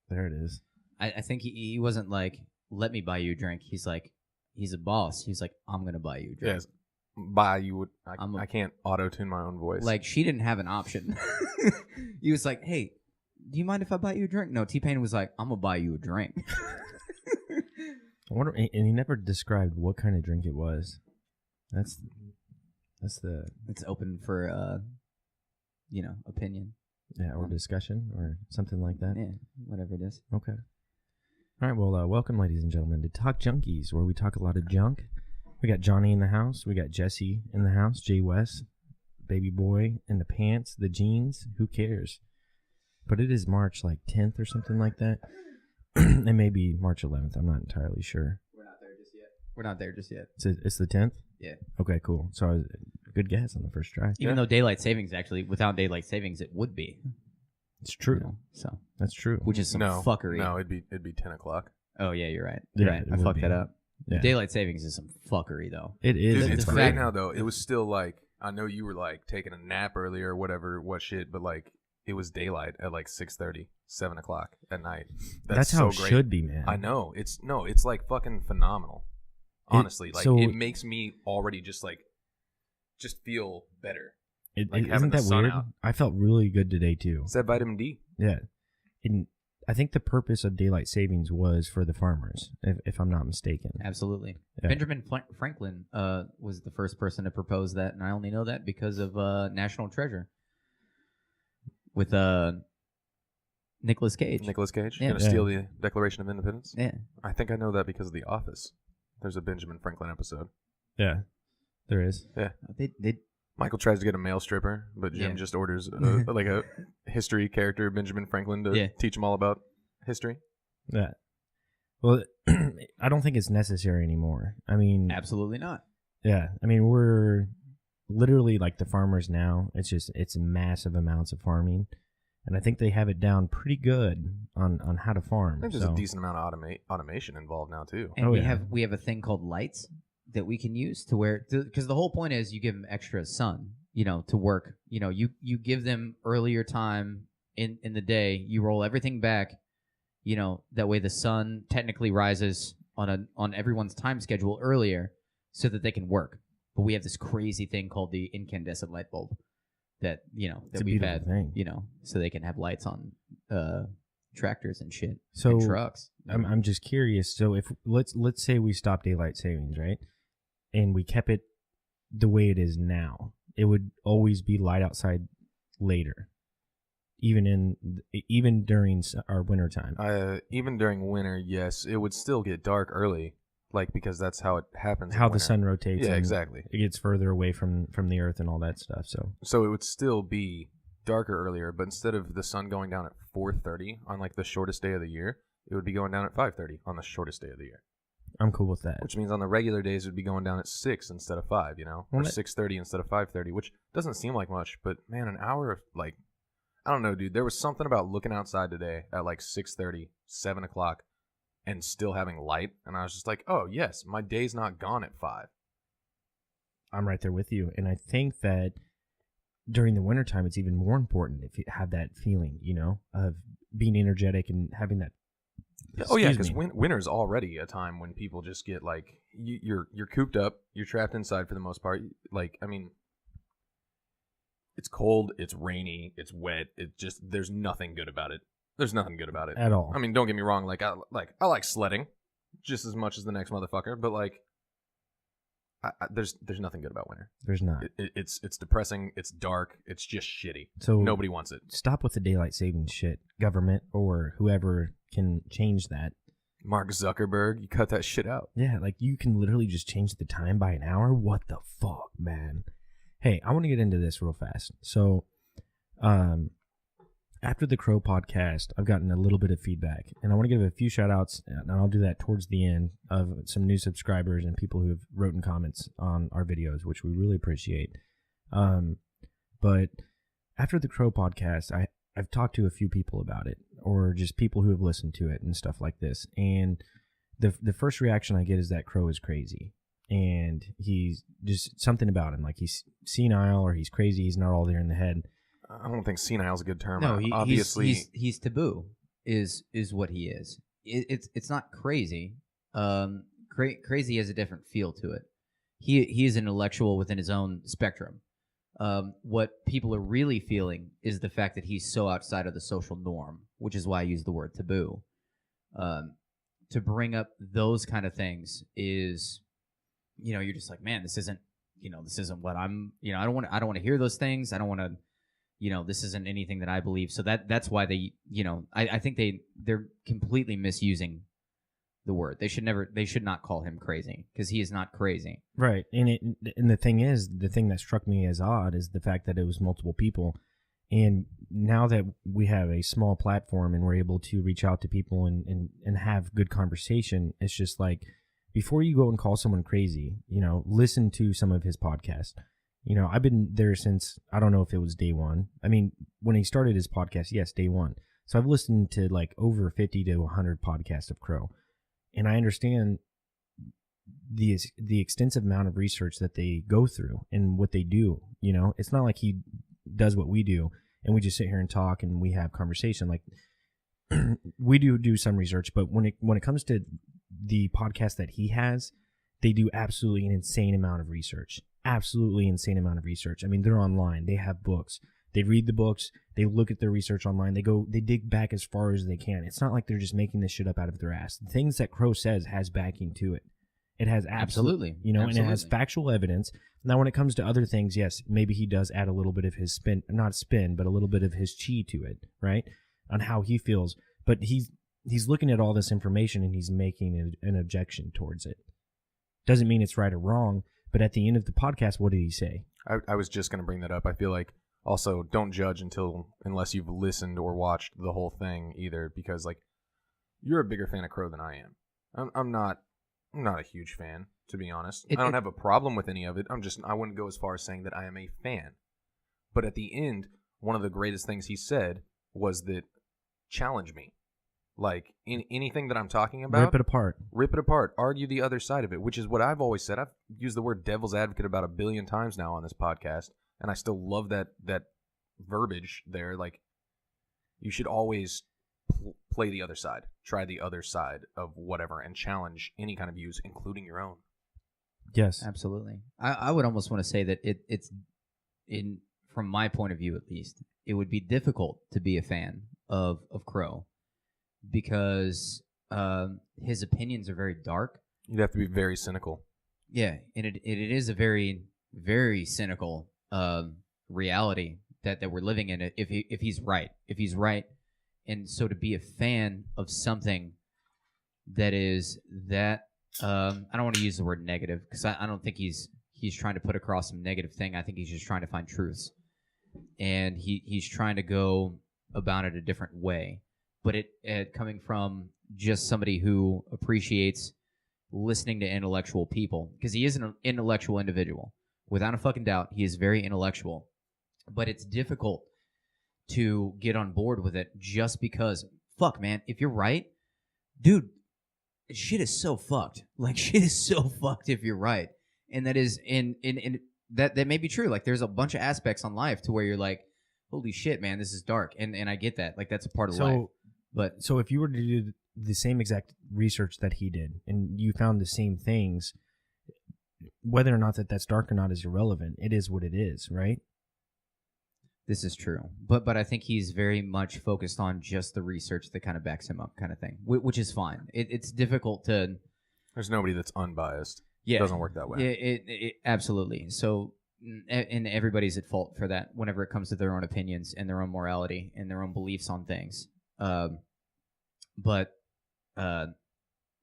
There it is. I think he wasn't like, let me buy you a drink. He's like, he's a boss. He's like, I'm going to buy you a drink. Yes. Buy you would. I can't auto-tune my own voice. Like, she didn't have an option. He was like, hey, do you mind if I buy you a drink? No, T-Pain was like, I'm going to buy you a drink. I wonder, and he never described what kind of drink it was. That's the... It's open for, opinion. Yeah, or discussion or something like that. Yeah, whatever it is. Okay. All right, well, welcome, ladies and gentlemen, to Talk Junkies, where we talk a lot of junk. We got Johnny in the house. We got Jesse in the house. Jay West, baby boy in the pants, the jeans. Who cares? But it is March, 10th or something like that. It may be March 11th. I'm not entirely sure. We're not there just yet. It's the 10th? Yeah. Okay, cool. So, good guess on the first try. Even though daylight savings, actually, without daylight savings, it would be. It's true. So that's true. Which is some fuckery. No, it'd be 10 o'clock. Oh yeah, you're right. Yeah, You're right. I fucked that up. Yeah. Daylight savings is some fuckery, though. It is. Dude, it's right now though. It was still I know you were taking a nap earlier, or what shit, but it was daylight at 6:30, 7 o'clock at night. That's so how it great. should be, man. I know. It's fucking phenomenal. Honestly, it makes me already just feel better. Isn't that weird? Out. I felt really good today too. It's that vitamin D. Yeah, and I think the purpose of daylight savings was for the farmers, if I'm not mistaken. Absolutely. Yeah. Benjamin Franklin was the first person to propose that, and I only know that because of National Treasure with Nicolas Cage. Nicolas Cage? Yeah. Gonna steal the Declaration of Independence? Yeah. I think I know that because of The Office. There's a Benjamin Franklin episode. Yeah, there is. Yeah. They Michael tries to get a male stripper, but Jim just orders a history character, Benjamin Franklin, to teach him all about history. Yeah. Well, I don't think it's necessary anymore. I mean... Absolutely not. Yeah. I mean, we're literally like the farmers now. It's massive amounts of farming. And I think they have it down pretty good on how to farm. I think there's a decent amount of automation involved now, too. And we have a thing called lights that we can use to where, because the whole point is you give them extra sun, to work. You give them earlier time in the day. You roll everything back, that way the sun technically rises on everyone's time schedule earlier so that they can work. But we have this crazy thing called the incandescent light bulb that we've had, so they can have lights on tractors and shit, and trucks. I'm just curious. So if let's say we stop daylight savings, right? And we kept it the way it is now, it would always be light outside later, even during our winter time. Even during winter, yes, it would still get dark early, because that's how it happens. How the sun rotates. Yeah, exactly. It gets further away from the earth and all that stuff. So it would still be darker earlier, but instead of the sun going down at 4:30 on the shortest day of the year, it would be going down at 5:30 on the shortest day of the year. I'm cool with that. Which means on the regular days it would be going down at 6 instead of 5, or 6:30 instead of 5:30, which doesn't seem like much, but man, an hour of I don't know, dude. There was something about looking outside today at 6:30, 7 o'clock, and still having light, and I was just like, oh yes, my day's not gone at 5. I'm right there with you, and I think that during the wintertime it's even more important if you have that feeling, of being energetic and having that. Oh yeah, because winter's already a time when people just get you're cooped up, you're trapped inside for the most part. It's cold, it's rainy, it's wet. There's nothing good about it. There's nothing good about it at all. I mean, don't get me wrong. I like sledding just as much as the next motherfucker, but there's nothing good about winter. There's not. It's depressing. It's dark. It's just shitty. So nobody wants it. Stop with the daylight savings shit, government or whoever can change that. Mark Zuckerberg, you cut that shit out. Yeah, you can literally just change the time by an hour. What the fuck, man? Hey, I want to get into this real fast. So, after the Crow podcast, I've gotten a little bit of feedback, and I want to give a few shout outs, and I'll do that towards the end, of some new subscribers and people who have written comments on our videos, which we really appreciate. But after the Crow podcast, I've talked to a few people about it, or just people who have listened to it and stuff like this, and the first reaction I get is that Crow is crazy, and he's just something about him, he's senile or he's crazy, he's not all there in the head. I don't think senile is a good term. No, obviously he's taboo. is what he is. It's not crazy. Crazy has a different feel to it. He is an intellectual within his own spectrum. What people are really feeling is the fact that he's so outside of the social norm, which is why I use the word taboo. To bring up those kind of things is, you're just like, man, this isn't what I'm, I don't want to hear those things. I don't want to, this isn't anything that I believe. So that's why they, I think they're completely misusing the word. They should not call him crazy, because he is not crazy. Right. And the thing that struck me as odd is the fact that it was multiple people. And now that we have a small platform and we're able to reach out to people and have good conversation, it's just like, before you go and call someone crazy, listen to some of his podcasts. I've been there since, I don't know if it was day one. I mean, when he started his podcast, yes, day one. So I've listened to like over 50 to 100 podcasts of Crow. And I understand the extensive amount of research that they go through and what they do. It's not like he does what we do and we just sit here and talk and we have conversation. Like, we do some research, but when it comes to the podcast that he has, they do absolutely an insane amount of research. Absolutely insane amount of research. I mean, they're online. They have books. They read the books. They look at their research online. They dig back as far as they can. It's not like they're just making this shit up out of their ass. The things that Crow says has backing to it. It has absolutely. And it has factual evidence. Now, when it comes to other things, yes, maybe he does add a little bit of his spin, not spin, but a little bit of his chi to it, right? On how he feels. But he's looking at all this information and he's making an objection towards it. Doesn't mean it's right or wrong, but at the end of the podcast, what did he say? I was just going to bring that up. I feel like also don't judge unless you've listened or watched the whole thing either, because like, you're a bigger fan of Crow than I am. I'm not a huge fan, to be honest. I don't have a problem with any of it. I wouldn't go as far as saying that I am a fan. But at the end, one of the greatest things he said was that challenge me. Like, in anything that I'm talking about, rip it apart, argue the other side of it, which is what I've always said. I've used the word devil's advocate about 1 billion times now on this podcast, and I still love that verbiage there. Like, you should always play the other side, try the other side of whatever, and challenge any kind of views, including your own. Yes, absolutely. I would almost want to say that it's from my point of view, at least, it would be difficult to be a fan of Crow, because his opinions are very dark. You'd have to be very cynical. Yeah, and it is a very, very cynical reality that we're living in. If he's right, and so to be a fan of something that is that I don't want to use the word negative, because I don't think he's trying to put across some negative thing. I think he's just trying to find truths, and he's trying to go about it a different way. But it coming from just somebody who appreciates listening to intellectual people, because he is an intellectual individual. Without a fucking doubt, he is very intellectual. But it's difficult to get on board with it just because, fuck, man, if you're right, dude, shit is so fucked. Like, shit is so fucked if you're right. And that is, that may be true. Like, there's a bunch of aspects on life to where you're like, holy shit, man, this is dark. And I get that. Like, that's a part of life. But so if you were to do the same exact research that he did and you found the same things, whether or not that's dark or not is irrelevant. It is what it is, right? This is true. But I think he's very much focused on just the research that kind of backs him up, kind of thing, which is fine. It's difficult to... There's nobody that's unbiased. Yeah. It doesn't work that way. It absolutely. So, and everybody's at fault for that whenever it comes to their own opinions and their own morality and their own beliefs on things. But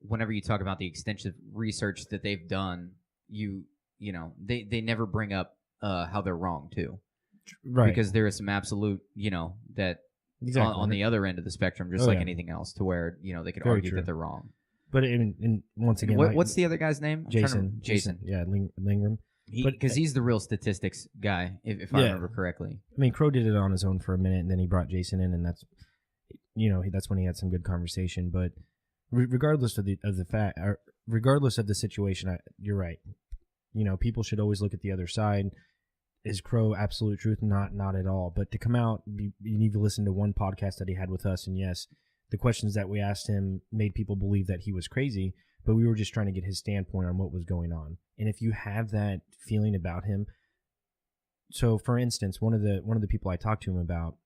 whenever you talk about the extensive research that they've done, they never bring up how they're wrong too, right? Because there is some absolute, that exactly. on the other end of the spectrum, just anything else, to where they could Very argue true. that they're wrong. But once again, what's the other guy's name? Jason. Yeah, Lingram. Because he's the real statistics guy, if I remember correctly. I mean, Crow did it on his own for a minute, and then he brought Jason in, and that's when he had some good conversation. But regardless of the fact, or regardless of the situation, you're right. People should always look at the other side. Is Crow absolute truth? Not at all. But to come out, you need to listen to one podcast that he had with us, and yes, the questions that we asked him made people believe that he was crazy, but we were just trying to get his standpoint on what was going on. And if you have that feeling about him, so for instance, one of the people I talked to him about,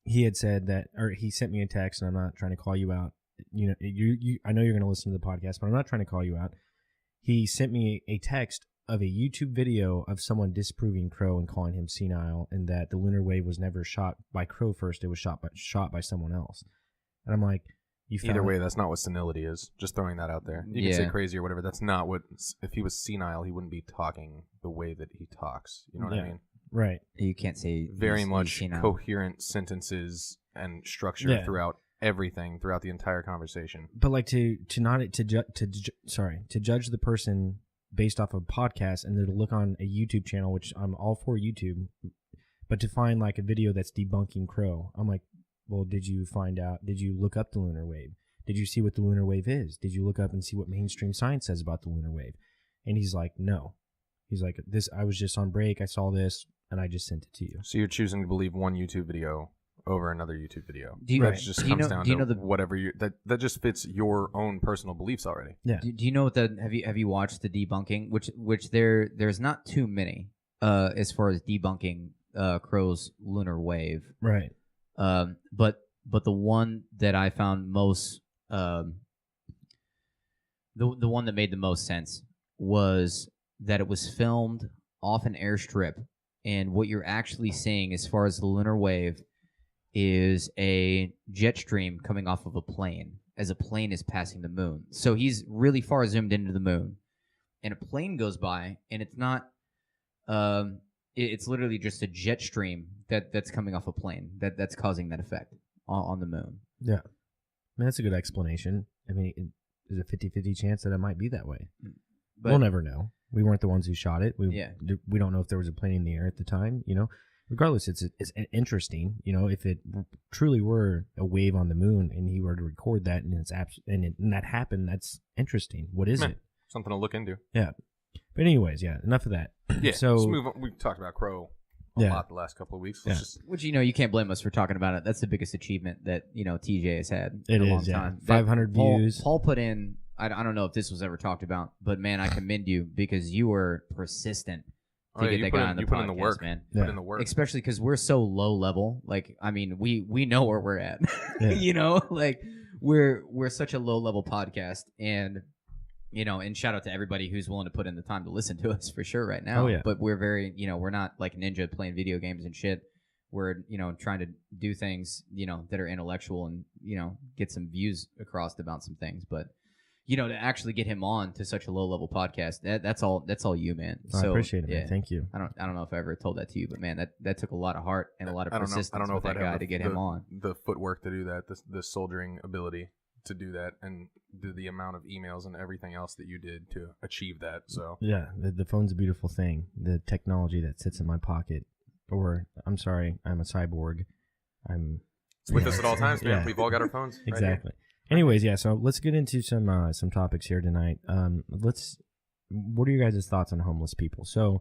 he had said that, or he sent me a text, and I'm not trying to call you out. You know, I know you're going to listen to the podcast, but I'm not trying to call you out. He sent me a text of a YouTube video of someone disproving Crow and calling him senile, and that the lunar wave was never shot by Crow first; it was shot by someone else. And I'm like, either way, that's not what senility is. Just throwing that out there. You can say crazy or whatever. That's not what. If he was senile, he wouldn't be talking the way that he talks. You know what I mean? Right. You can't say very much coherent sentences and structure throughout everything, throughout the entire conversation. But like to judge the person based off of a podcast and then to look on a YouTube channel, which I'm all for YouTube, but to find like a video that's debunking Crow, I'm like, well, did you look up the lunar wave? Did you see what the lunar wave is? Did you look up and see what mainstream science says about the lunar wave? And he's like, no. He's like, I was just on break, I saw this, and I just sent it to you. So you're choosing to believe one YouTube video over another YouTube video. That just comes down to whatever that just fits your own personal beliefs already. Yeah. Do you know what have you watched the debunking? Which there's not too many as far as debunking Crow's lunar wave. Right. But the one that I found most the one that made the most sense was that it was filmed off an airstrip, and what you're actually seeing as far as the lunar wave is a jet stream coming off of a plane as a plane is passing the moon. So he's really far zoomed into the moon, and a plane goes by, and it's not it's literally just a jet stream that's coming off a plane that's causing that effect on the moon. Yeah. I mean, that's a good explanation. I mean, there's a 50-50 chance that it might be that way. But we'll never know. We weren't the ones who shot it. We don't know if there was a plane in the air at the time, you know. Regardless, it's interesting, you know, if it truly were a wave on the moon and he were to record that and and that happened, that's interesting. What is it? Something to look into. Yeah. But anyways, enough of that. Yeah. So let's move on. We've talked about Crow a lot the last couple of weeks. Which, you know, you can't blame us for talking about it. That's the biggest achievement that, you know, TJ has had in a long time. 500 views. Paul put in, I don't know if this was ever talked about, but man, I commend you because you were persistent to get that guy on the podcast, put in the work, man. Put in the work. Especially because we're so low level. Like, I mean, we know where we're at. You know, like we're such a low level podcast, and you know, and shout out to everybody who's willing to put in the time to listen to us for sure right now. Oh, yeah. But we're very, you know, we're not like Ninja playing video games and shit. We're, you know, trying to do things, you know, that are intellectual and, you know, get some views across about some things. But you know, to actually get him on to such a low level podcast, that's all you, man. So, I appreciate it, man. Thank you. I don't know if I ever told that to you, but man, that took a lot of heart and a lot of persistence with that guy to get him on. The footwork to do that, the soldiering ability to do that, and the amount of emails and everything else that you did to achieve that. So yeah, the phone's a beautiful thing. The technology that sits in my pocket, or I'm sorry, I'm a cyborg. It's with us at all times, man. We've all got our phones. Exactly. Right. Anyways, so let's get into some topics here tonight. What are your guys' thoughts on homeless people? So,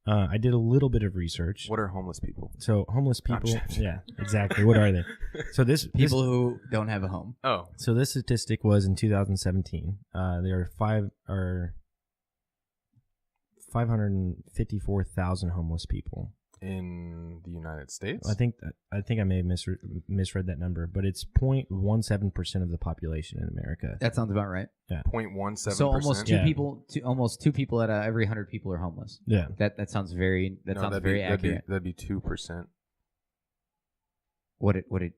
I did a little bit of research. What are homeless people? So, homeless people, exactly. What are they? So people who don't have a home. Oh. So this statistic was in 2017. There are 554,000 homeless people in the United States. I think I may have misread that number, but it's 0.17% of the population in America. That sounds about right. Yeah, 0.17%. So almost two people out of every 100 people are homeless. Yeah, that sounds very accurate. That'd be 2%. Wait, what did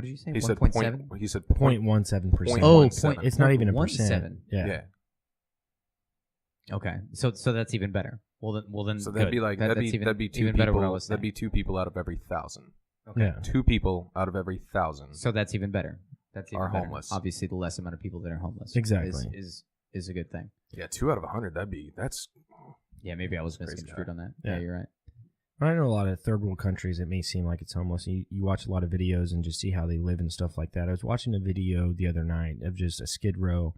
you say? He said 1.7. He said 0.17%. Oh, it's not even a percent. Yeah. Okay, so that's even better. Well then. So that'd be like that'd be two people. That'd be 2 people out of every 1,000. Okay. Yeah. 2 people out of every 1,000. So that's even better. That's even are better. homeless. Obviously, the less amount of people that are homeless exactly is a good thing. Yeah, 2 out of 100. That's. Yeah, maybe I was misconstrued on that. Yeah, you're right. I know a lot of third world countries, it may seem like it's homeless. You watch a lot of videos and just see how they live and stuff like that. I was watching a video the other night of just a Skid Row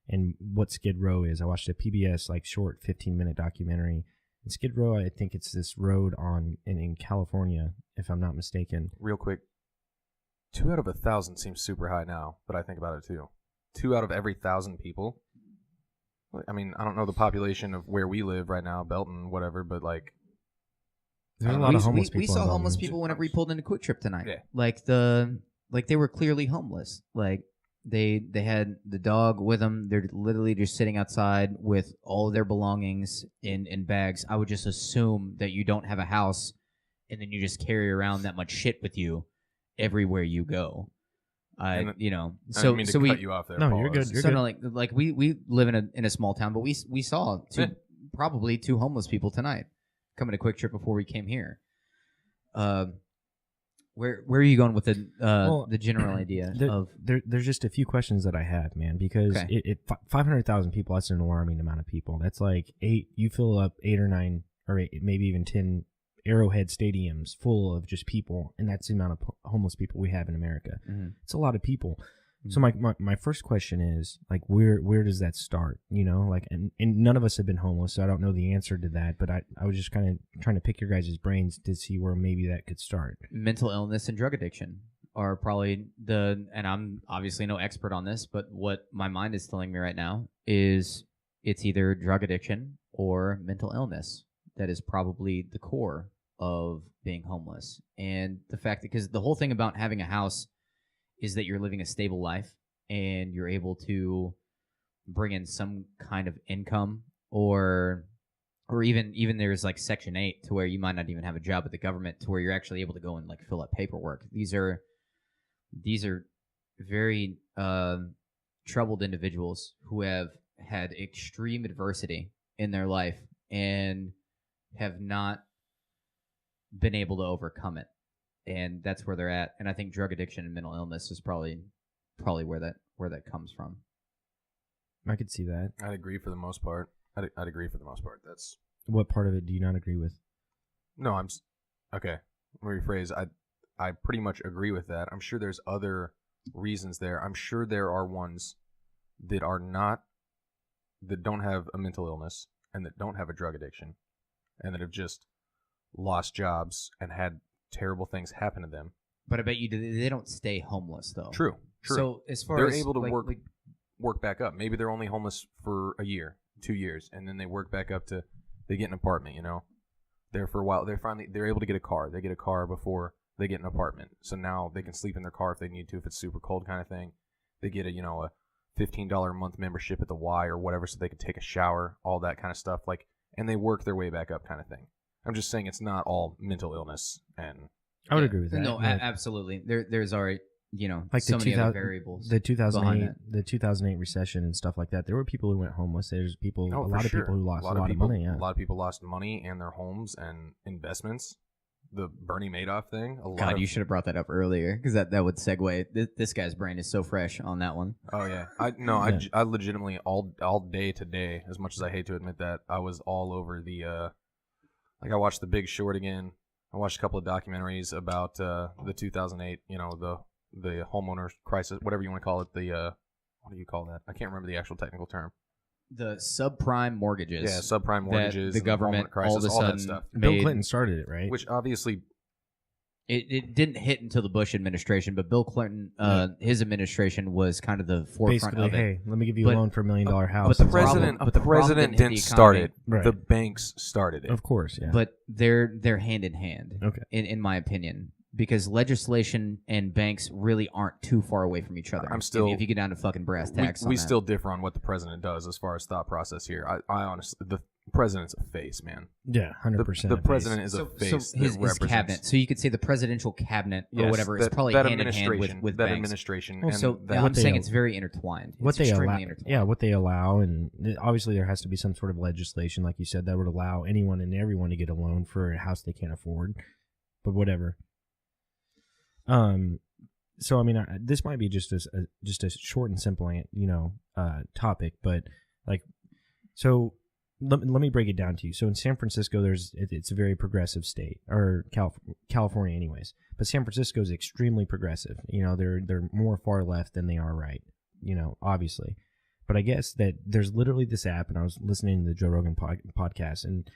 and what Skid Row is. I watched a PBS short 15-minute documentary. And Skid Row, I think it's this road in California, if I'm not mistaken. Real quick, 2 out of 1,000 seems super high now, but I think about it too. 2 out of every 1,000 people. I mean, I don't know the population of where we live right now, Belton, whatever, but like, There's a lot of homeless people. We saw in homeless Belton. people whenever we pulled into Quick Trip tonight. Yeah. Like they were clearly homeless. Like they had the dog with them. They're literally just sitting outside with all of their belongings in bags. I would just assume that you don't have a house, and then you just carry around that much shit with you everywhere you go. I didn't mean to So cut you off there. No, Paul. you're good. You're so good. no, like we live in a small town, but we saw probably 2 homeless people tonight coming to Quick Trip before we came here. Where are you going with the general idea of? There's just a few questions that I have, man, because Okay. 500,000 people, that's an alarming amount of people. That's like 8. You fill up 8 or 9 or 8, maybe even 10 Arrowhead stadiums full of just people, and that's the amount of homeless people we have in America. Mm-hmm. It's a lot of people. So my first question is, like, where does that start? You know, like, and none of us have been homeless, so I don't know the answer to that, but I was just kind of trying to pick your guys' brains to see where maybe that could start. Mental illness and drug addiction are probably and I'm obviously no expert on this, but what my mind is telling me right now is it's either drug addiction or mental illness that is probably the core of being homeless. And the fact that, because the whole thing about having a house is that you're living a stable life and you're able to bring in some kind of income, or even there's like Section 8 to where you might not even have a job at the government, to where you're actually able to go and like fill out paperwork. These are very troubled individuals who have had extreme adversity in their life and have not been able to overcome it. And that's where they're at. And I think drug addiction and mental illness is probably where that comes from. I could see that. I'd agree for the most part. I'd agree for the most part. That's What part of it do you not agree with? no. Okay. Let me rephrase. I pretty much agree with that. I'm sure there's other reasons there. I'm sure there are ones that don't have a mental illness and that don't have a drug addiction and that have just lost jobs and had terrible things happen to them. But I bet you they don't stay homeless though. True. So as far they're as able to like, work back up. Maybe they're only homeless for a year, 2 years, and then they work back up to they get an apartment. You know, there for a while. They're able to get a car. They get a car before they get an apartment. So now they can sleep in their car if they need to, if it's super cold kind of thing. They get a $15 a month membership at the Y or whatever, so they can take a shower, all that kind of stuff. Like, and they work their way back up, kind of thing. I'm just saying it's not all mental illness, and I would agree with that. No, Like, absolutely. There's already like so the many other 2000 variables. the behind 2008 recession and stuff like that. There were people who went homeless. There's people, a lot of people who lost a lot of money. Yeah, a lot of people lost money and their homes and investments. The Bernie Madoff thing. God, you should have brought that up earlier, because that would segue. This guy's brain is so fresh on that one. Oh yeah, I legitimately all day today, as much as I hate to admit that, I was all over the. Like, I watched The Big Short again. I watched a couple of documentaries about the 2008, the homeowner crisis, whatever you want to call it. What do you call that? I can't remember the actual technical term. The subprime mortgages. Yeah, subprime mortgages. The government crisis, all of a all sudden that stuff. Bill Clinton started it, right? Which obviously, it didn't hit until the Bush administration, but Bill Clinton, his administration was kind of the forefront basically, of it. hey, let me give you a But- loan for $1 million house. but the the president problem didn't start it. Right. The banks started it. of course, yeah. But they're hand in hand. Okay. In my opinion, because legislation and banks really aren't too far away from each other. I'm still- if you get down to fucking brass tacks. We still differ on what the president does as far as thought process here. I honestly, the president's a face, man. Yeah, 100%. The president is a face so his that represents cabinet. So you could say the presidential cabinet or Yes, whatever is that- probably that hand in hand with that banks. administration. Well, and So that, I'm they saying al- it's very intertwined. what It's they extremely allow, intertwined. yeah, what they allow, and obviously there has to be some sort of legislation, like you said, that would allow anyone and everyone to get a loan for a house they can't afford. But whatever. So I mean, this might be just a short and simple, topic, but like, so let me break it down to you. So in San Francisco, it's a very progressive state, or California, anyways. But San Francisco is extremely progressive. They're more far left than they are right. Obviously. But I guess that there's literally this app, and I was listening to the Joe Rogan podcast, and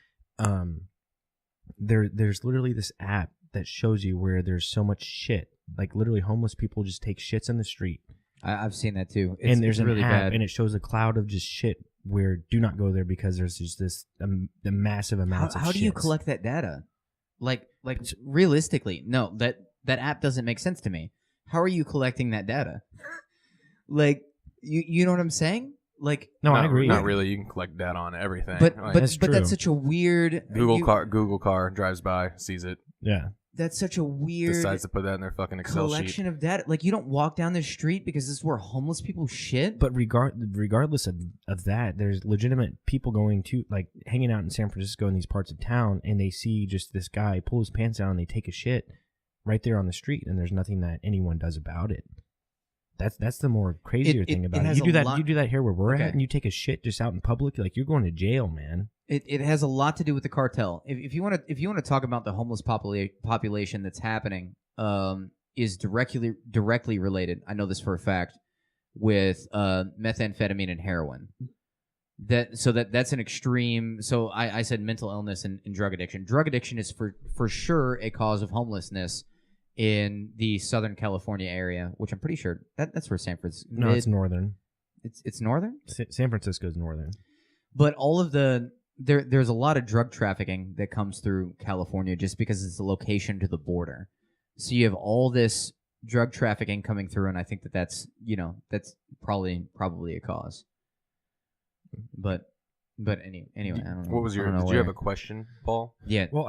there's literally this app that shows you where there's so much shit. Like literally, homeless people just take shits in the street. I've seen that too. And there's really an app, bad. and it shows a cloud of just shit. Where do not go there because there's just this the massive amounts of. How do you shits. collect that data? Like realistically, no. That app doesn't make sense to me. How are you collecting that data? Like you know what I'm saying? Like No, I agree. Not really. You can collect data on everything. But Like, That's but true. that's such a weird Google car drives by, sees it, Yeah. That's such a weird decides to put that in their fucking Excel collection sheet. of data. Like you don't walk down the street because this is where homeless people shit. But regardless of that, there's legitimate people going to like hanging out in San Francisco in these parts of town, and they see just this guy pull his pants down and they take a shit right there on the street, and there's nothing that anyone does about it. That's the more crazier thing about it. You do that here where we're at, and you take a shit just out in public, like you're going to jail, man. It has a lot to do with the cartel. If you want to talk about the homeless population that's happening, is directly related. I know this for a fact with methamphetamine and heroin. That's an extreme. So I said mental illness and drug addiction. Drug addiction is for sure a cause of homelessness in the Southern California area, which I'm pretty sure that's where San Francisco. No, it's northern. It's northern. San Francisco's northern. But all of there's a lot of drug trafficking that comes through California just because it's a location to the border. So you have all this drug trafficking coming through, and I think that's probably a cause. But anyway, I don't know. What was your? Did you have a question, Paul? Yeah. Well,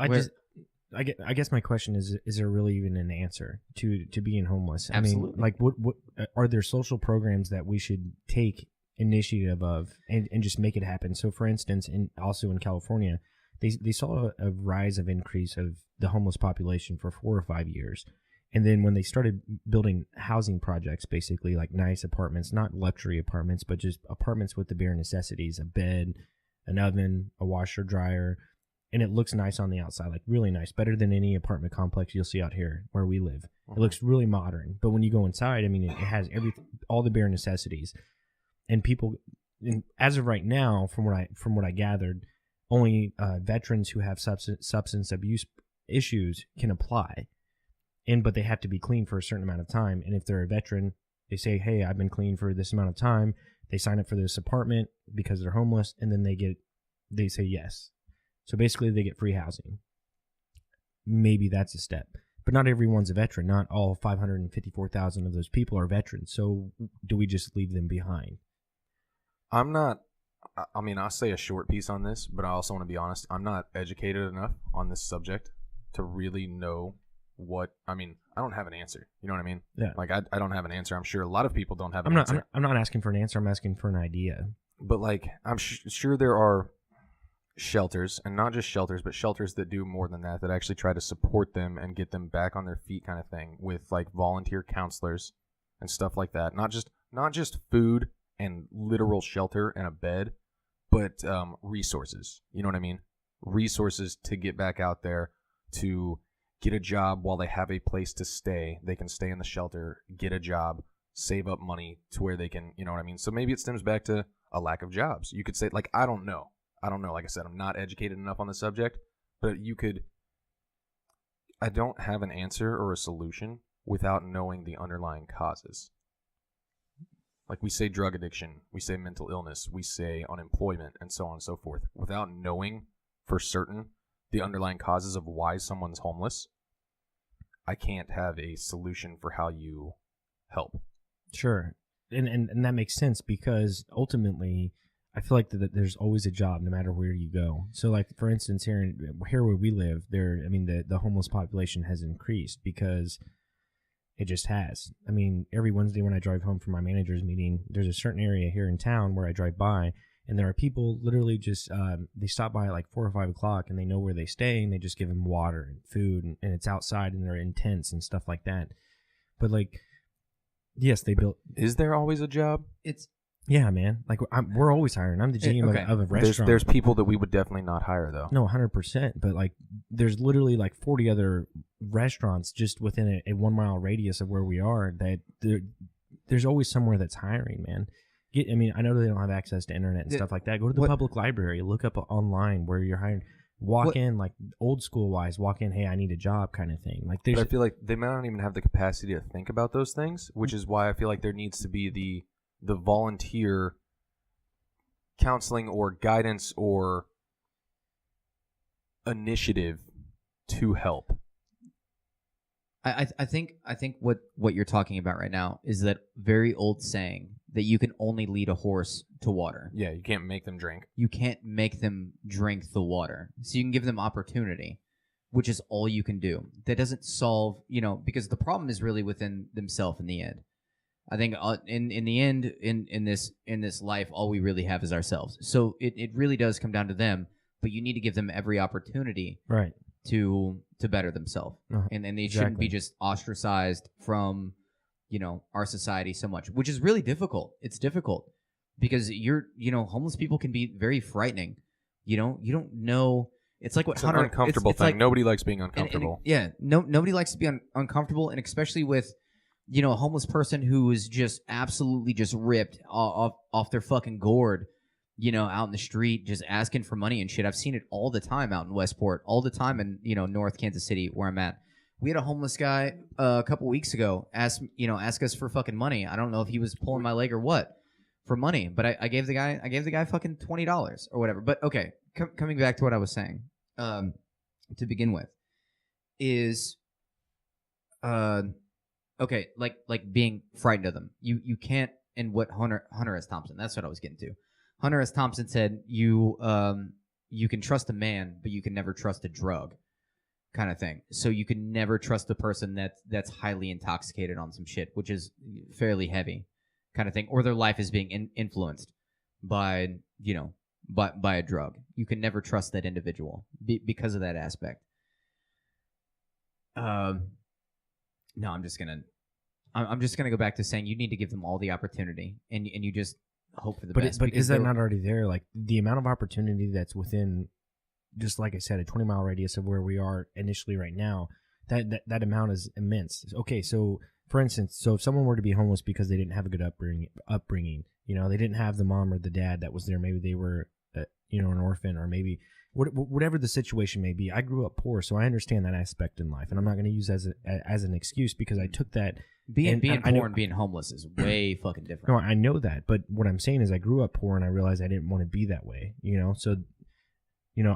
I guess my question is there really even an answer to being homeless? Absolutely. I mean, like, what are there social programs that we should take initiative of and just make it happen? So, for instance, also in California, they saw a rise of increase of the homeless population for 4 or 5 years. And then when they started building housing projects, basically like nice apartments, not luxury apartments, but just apartments with the bare necessities, a bed, an oven, a washer, dryer, and it looks nice on the outside, like really nice, better than any apartment complex you'll see out here where we live. It looks really modern. But when you go inside, I mean, it has all the bare necessities. And people, as of right now, from what I gathered, only veterans who have substance abuse issues can apply. But they have to be clean for a certain amount of time. And if they're a veteran, they say, hey, I've been clean for this amount of time. They sign up for this apartment because they're homeless, and then they say yes. So basically they get free housing. Maybe that's a step. But not everyone's a veteran. Not all 554,000 of those people are veterans. So do we just leave them behind? I'm not. I mean, I'll say a short piece on this, but I also want to be honest. I'm not educated enough on this subject to really know what. I mean, I don't have an answer. You know what I mean? Yeah. Like, I don't have an answer. I'm sure a lot of people don't have an answer. I'm not asking for an answer. I'm asking for an idea. But, like, I'm sure there are shelters, and not just shelters, but shelters that do more than that actually try to support them and get them back on their feet kind of thing with, like, volunteer counselors and stuff like that. Not just food and literal shelter and a bed, but resources. You know what I mean? Resources to get back out there, to get a job while they have a place to stay. They can stay in the shelter, get a job, save up money to where they can, you know what I mean? So maybe it stems back to a lack of jobs. You could say, like, I don't know. Like I said, I'm not educated enough on the subject, but I don't have an answer or a solution without knowing the underlying causes. Like, we say drug addiction, we say mental illness, we say unemployment, and so on and so forth. Without knowing for certain the underlying causes of why someone's homeless, I can't have a solution for how you help. Sure. And that makes sense because ultimately, I feel like that there's always a job no matter where you go. So, like, for instance, here where we live, the homeless population has increased because it just has. I mean, every Wednesday when I drive home from my manager's meeting, there's a certain area here in town where I drive by, and there are people literally just, they stop by at like 4 or 5 o'clock, and they know where they stay, and they just give them water and food, and it's outside, and they're in tents and stuff like that. But, like, yes, they built... Is there always a job? Yeah, man. Like, we're always hiring. I'm the GM of a restaurant. There's people that we would definitely not hire, though. No, 100%. But, like, there's literally, like, 40 other restaurants just within a 1 mile radius of where we are that there's always somewhere that's hiring, man. I know they don't have access to internet and stuff like that. Go to the public library. Look up online where you're hiring. walk in like old school wise, walk in, hey, I need a job kind of thing. Like, but I feel like they might not even have the capacity to think about those things, which is why I feel like there needs to be the volunteer counseling or guidance or initiative to help. I think what you're talking about right now is that very old saying that you can only lead a horse to water. Yeah, you can't make them drink. You can't make them drink the water. So you can give them opportunity, which is all you can do. That doesn't solve, because the problem is really within themselves in the end. I think in the end, in this life, all we really have is ourselves. So it really does come down to them, but you need to give them every opportunity, right, to better themselves, and they shouldn't be just ostracized from our society so much, which is really difficult. It's difficult because homeless people can be very frightening. You don't know. It's like what it's Hunter. An uncomfortable thing. Like, nobody likes being uncomfortable. Nobody likes to be uncomfortable, and especially with a homeless person who is just absolutely just ripped off their fucking gourd. Out in the street, just asking for money and shit. I've seen it all the time out in Westport, all the time in, North Kansas City, where I'm at. We had a homeless guy a couple weeks ago ask us for fucking money. I don't know if he was pulling my leg or what for money, but I gave the guy fucking $20 or whatever. But okay, coming back to what I was saying, to begin with, is, okay, like being frightened of them. You can't, and what Hunter S. Thompson, that's what I was getting to. Hunter S. Thompson said, you can trust a man, but you can never trust a drug, kind of thing. So you can never trust a person that's highly intoxicated on some shit, which is fairly heavy, kind of thing, or their life is being influenced by by a drug. You can never trust that individual because of that aspect. No, I'm just gonna go back to saying you need to give them all the opportunity, and you just hope for the best. But is that not already there? Like, the amount of opportunity that's within, just like I said, a 20-mile radius of where we are initially right now, that amount is immense. Okay, so for instance, if someone were to be homeless because they didn't have a good upbringing, they didn't have the mom or the dad that was there. Maybe they were, an orphan, or maybe whatever the situation may be. I grew up poor, so I understand that aspect in life, and I'm not going to use as an excuse because I took that. Being poor and being homeless is way fucking different. No, I know that, but what I'm saying is I grew up poor and I realized I didn't want to be that way, So,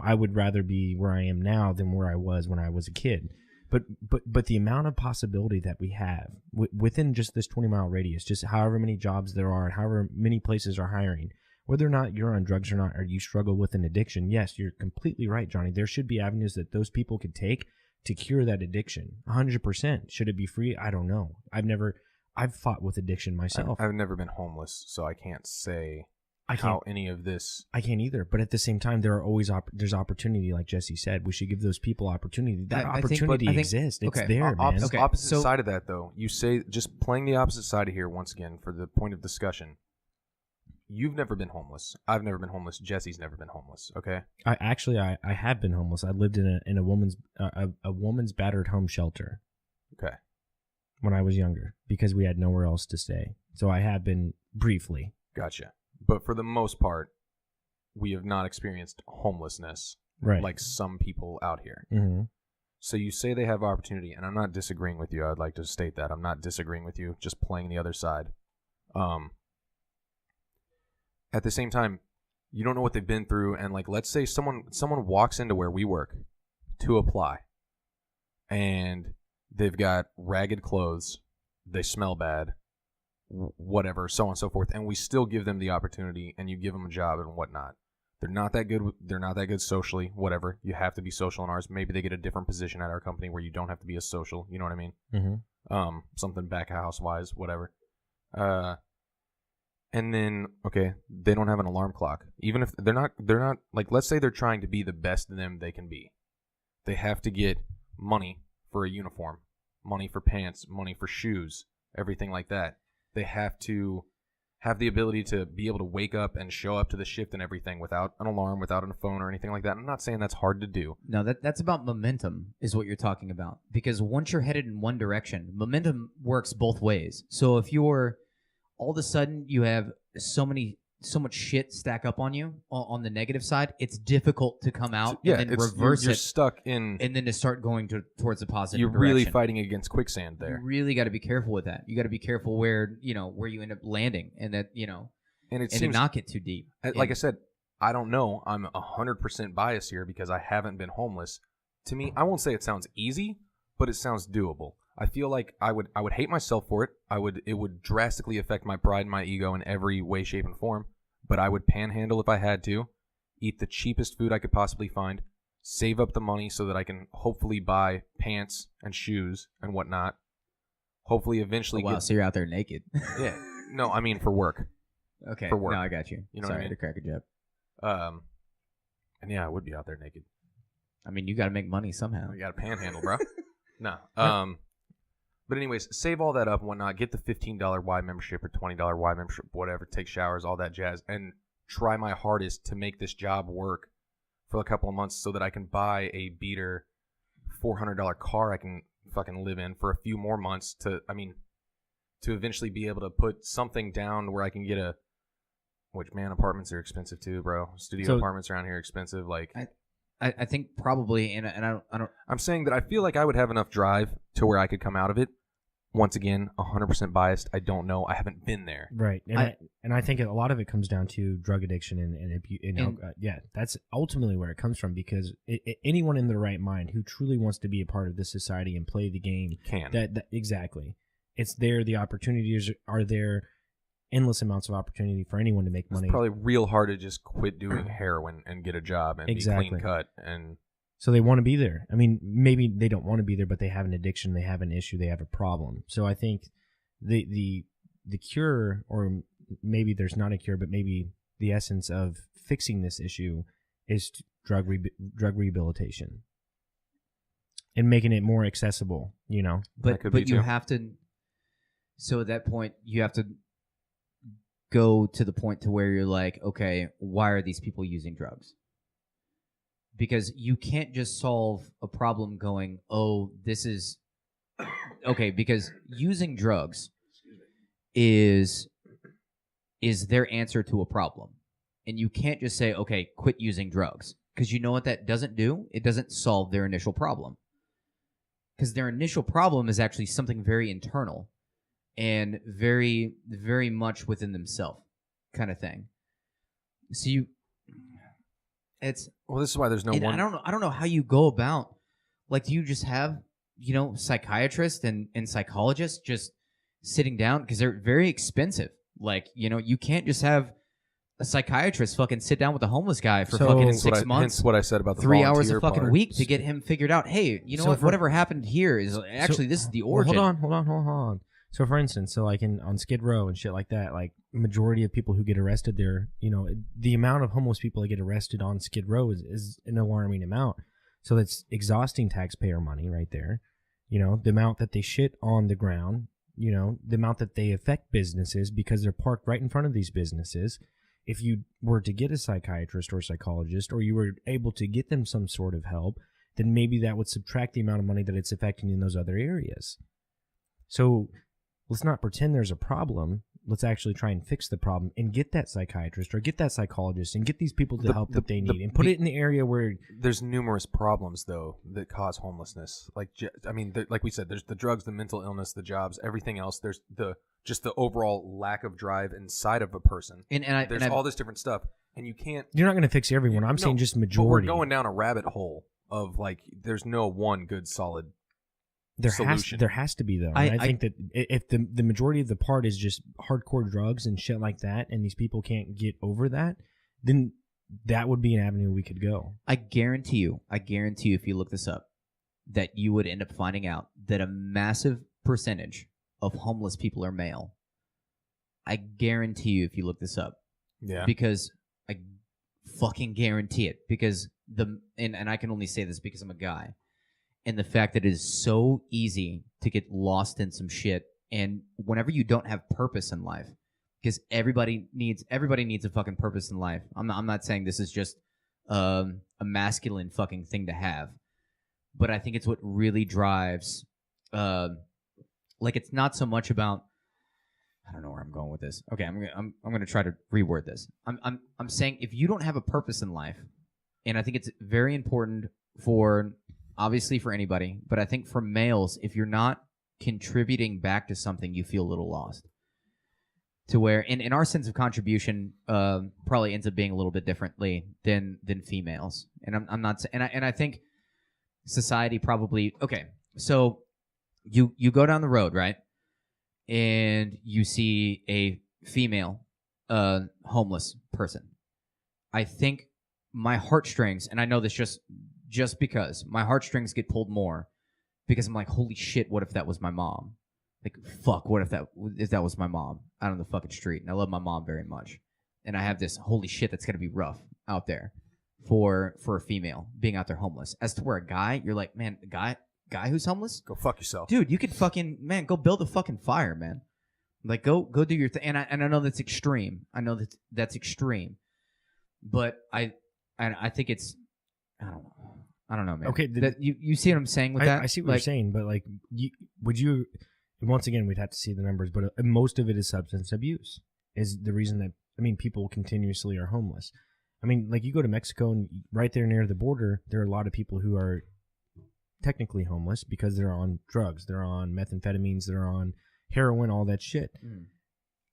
I would rather be where I am now than where I was when I was a kid. But the amount of possibility that we have within just this 20-mile radius, just however many jobs there are, however many places are hiring, whether or not you're on drugs or not, or you struggle with an addiction, yes, you're completely right, Johnny. There should be avenues that those people could take to cure that addiction. 100%. Should it be free? I don't know. I've fought with addiction myself. I've never been homeless, so I can't say how any of this. I can't either. But at the same time, there are always there's opportunity, like Jesse said. We should give those people opportunity. That opportunity exists. It's there, man. Opposite side of that, though, you say, just playing the opposite side of here once again for the point of discussion. You've never been homeless. I've never been homeless. Jesse's never been homeless. Okay. I have been homeless. I lived in a woman's battered home shelter. Okay. When I was younger, because we had nowhere else to stay. So I have been briefly. Gotcha. But for the most part, we have not experienced homelessness, right, like some people out here. Mm-hmm. So you say they have opportunity, and I'm not disagreeing with you. I'd like to state that I'm not disagreeing with you. Just playing the other side. At the same time, you don't know what they've been through, and like, let's say someone walks into where we work to apply, and they've got ragged clothes, they smell bad, whatever, so on and so forth, and we still give them the opportunity, and you give them a job and whatnot. They're not that good. They're not that good socially. Whatever. You have to be social in ours. Maybe they get a different position at our company where you don't have to be as social. You know what I mean? Mm-hmm. Something back house wise, whatever. And then, okay, they don't have an alarm clock. Even if they're not like, let's say they're trying to be the best them they can be. They have to get money for a uniform, money for pants, money for shoes, everything like that. They have to have the ability to be able to wake up and show up to the shift and everything without an alarm, without a phone or anything like that. I'm not saying that's hard to do. No, that's about momentum is what you're talking about. Because once you're headed in one direction, momentum works both ways. So if you're all of a sudden you have so many shit stack up on you on the negative side, it's difficult to come out Yeah, and then reverse you're it stuck in. and then to start going towards the positive You're direction. really fighting against quicksand there. You really got to be careful with that. You got to be careful where you end up landing, and that and to not get too deep. Like I said, I don't know. I'm 100% biased here because I haven't been homeless. To me, I won't say it sounds easy, but it sounds doable. I feel like I would hate myself for it. It would drastically affect my pride and my ego in every way, shape, and form. But I would panhandle if I had to, eat the cheapest food I could possibly find, save up the money so that I can hopefully buy pants and shoes and whatnot. Hopefully, eventually. Oh, wow, so you're out there naked? Yeah. No, I mean for work. Okay. For work. No, I got you. You know Sorry what I mean? to crack a joke. And yeah, I would be out there naked. I mean, you got to make money somehow. You got to panhandle, bro. No. But anyways, save all that up and whatnot. Get the $15 Y membership or $20 Y membership, whatever. Take showers, all that jazz, and try my hardest to make this job work for a couple of months so that I can buy a beater $400 car I can fucking live in for a few more months to eventually be able to put something down where I can get a. Which, man, apartments are expensive too, bro. Studio apartments around here are expensive. Like, I think probably, and I don't. I'm saying that I feel like I would have enough drive to where I could come out of it. Once again, 100% biased. I don't know. I haven't been there. Right, and I think a lot of it comes down to drug addiction and yeah, that's ultimately where it comes from. Because anyone in their right mind who truly wants to be a part of this society and play the game can. That exactly. It's there. The opportunities are there. Endless amounts of opportunity for anyone to make money. It's probably real hard to just quit doing heroin and get a job and be clean cut. And so they want to be there. I mean, maybe they don't want to be there, but they have an addiction, they have an issue, they have a problem. So I think the cure, or maybe there's not a cure, but maybe the essence of fixing this issue is drug rehabilitation and making it more accessible. But you have to. So at that point, you have to go to the point to where you're like, okay, why are these people using drugs? Because you can't just solve a problem going, oh, this is okay, because using drugs is their answer to a problem. And you can't just say, okay, quit using drugs. Because you know what that doesn't do? It doesn't solve their initial problem. Because their initial problem is actually something very internal and very, very much within themselves, kind of thing. So this is why there's no one. I don't know how you go about. Like, do you just have psychiatrists and psychologists just sitting down, because they're very expensive. Like, you can't just have a psychiatrist fucking sit down with a homeless guy for fucking 6 months. Hence what I said about the 3 hours a fucking part. week to get him figured out. Hey, whatever happened here is actually this is the origin. Hold on. So, for instance, on Skid Row and shit like that, like, majority of people who get arrested there, the amount of homeless people that get arrested on Skid Row is an alarming amount. So that's exhausting taxpayer money right there. The amount that they shit on the ground, the amount that they affect businesses because they're parked right in front of these businesses. If you were to get a psychiatrist or psychologist, or you were able to get them some sort of help, then maybe that would subtract the amount of money that it's affecting in those other areas. So let's not pretend there's a problem. Let's actually try and fix the problem and get that psychiatrist or get that psychologist and get these people the help that they need and put it in the area where... There's numerous problems, though, that cause homelessness. Like we said, there's the drugs, the mental illness, the jobs, everything else. There's just the overall lack of drive inside of a person. There's all this different stuff, and you can't... You're not going to fix everyone. I'm saying just majority. But we're going down a rabbit hole of, like, there's no one good, solid solution. There has to be, though. I think that if the majority of the part is just hardcore drugs and shit like that, and these people can't get over that, then that would be an avenue we could go. I guarantee you if you look this up, that you would end up finding out that a massive percentage of homeless people are male. I guarantee you if you look this up. Yeah. Because I fucking guarantee it. Because and I can only say this because I'm a guy. And the fact that it is so easy to get lost in some shit, and whenever you don't have purpose in life, because everybody needs a fucking purpose in life. I'm not saying this is just a masculine fucking thing to have, but I think it's what really drives. Like, it's not so much about don't know where I'm going with this. Okay, I'm gonna try to reword this. I'm saying if you don't have a purpose in life, and I think it's very important for obviously for anybody, but I think for males, if you're not contributing back to something, you feel a little lost. To where in our sense of contribution probably ends up being a little bit differently than females. And I'm not and I think society probably okay. So you go down the road, right? And you see a female homeless person. I think my heartstrings, and I know this just because my heartstrings get pulled more because I'm like, holy shit, what if that was my mom? Like, fuck, what if that was my mom out on the fucking street? And I love my mom very much. And I have this, holy shit, that's going to be rough out there for a female being out there homeless. As to where a guy, you're like, man, a guy who's homeless? Go fuck yourself. Dude, you could fucking, man, go build a fucking fire, man. Like, go do your thing. And I know that's extreme. I know that's extreme. But I think it's, I don't know, man. Okay. You see what I'm saying with that? I see what you're saying, but like, would you... Once again, we'd have to see the numbers, but most of it is substance abuse is the reason that, I mean, people continuously are homeless. I mean, like you go to Mexico and right there near the border, there are a lot of people who are technically homeless because they're on drugs. They're on methamphetamines. They're on heroin, all that shit. Mm.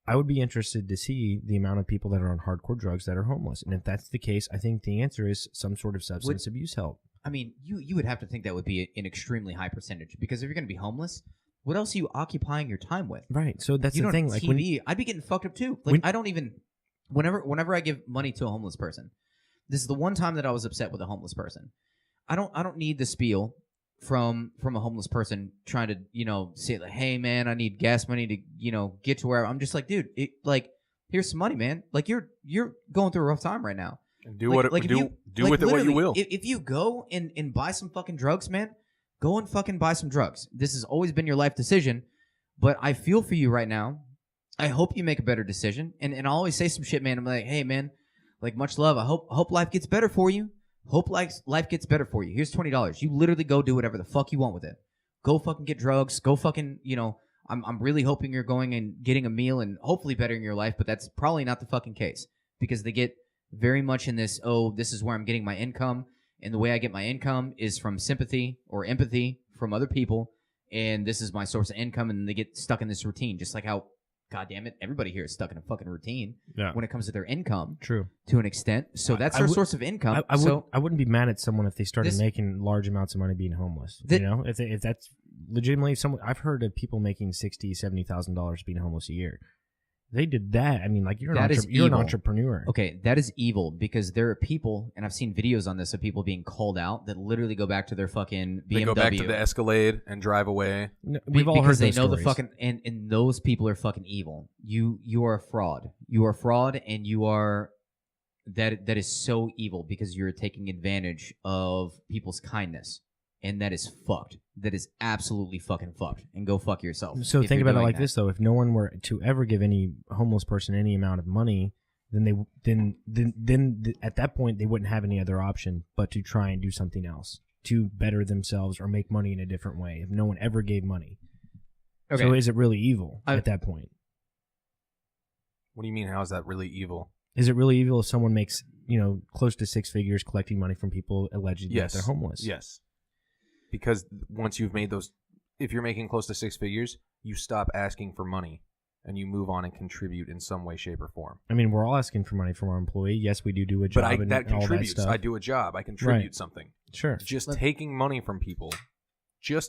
I would be interested to see the amount of people that are on hardcore drugs that are homeless. And if that's the case, I think the answer is some sort of substance abuse help. I mean, you would have to think that would be an extremely high percentage because if you're going to be homeless, what else are you occupying your time with? Right. So that's the thing. Like TV, I'd be getting fucked up too. Like I don't even. Whenever I give money to a homeless person, this is the one time that I was upset with a homeless person. I don't need the spiel from a homeless person trying to say like, hey man, I need gas money to get to where I'm just like, dude, here's some money, man. Like you're going through a rough time right now. And do with it what you will. If you go and buy some fucking drugs, man. Go and fucking buy some drugs. This has always been your life decision, but I feel for you right now. I hope you make a better decision. And I always say some shit, man. I'm like, hey, man, like much love. I hope life gets better for you. Hope life gets better for you. Here's $20. You literally go do whatever the fuck you want with it. Go fucking get drugs. Go fucking, I'm really hoping you're going and getting a meal and hopefully bettering your life, but that's probably not the fucking case because they get very much in this, this is where I'm getting my income. And the way I get my income is from sympathy or empathy from other people. And this is my source of income. And they get stuck in this routine, just like how, God damn it, everybody here is stuck in a fucking routine when it comes to their income. True. To an extent. So that's their source of income. I wouldn't be mad at someone if they started making large amounts of money being homeless. If that's legitimately someone, I've heard of people making $60,000, $70,000 being homeless a year. They did that. I mean, like you're an entrepreneur. Okay, that is evil because there are people, and I've seen videos on this of people being called out that literally go back to their fucking BMW. They go back to the Escalade and drive away. No, we've all heard those they know stories. The fucking and those people are fucking evil. You are a fraud. You are a fraud, and you are that is so evil because you're taking advantage of people's kindness. And that is fucked. That is absolutely fucking fucked. And go fuck yourself. So think about it like this, though. If no one were to ever give any homeless person any amount of money, then at that point they wouldn't have any other option but to try and do something else to better themselves or make money in a different way. If no one ever gave money, so is it really evil at that point? What do you mean? How is that really evil? Is it really evil if someone makes close to six figures collecting money from people allegedly that they're homeless? Yes. Because once you've made those, if you're making close to six figures, you stop asking for money and you move on and contribute in some way, shape, or form. I mean, we're all asking for money from our employee. Yes, we do a job. But that contributes. All that stuff. I do a job. I contribute something. Sure. Just taking money from people, you're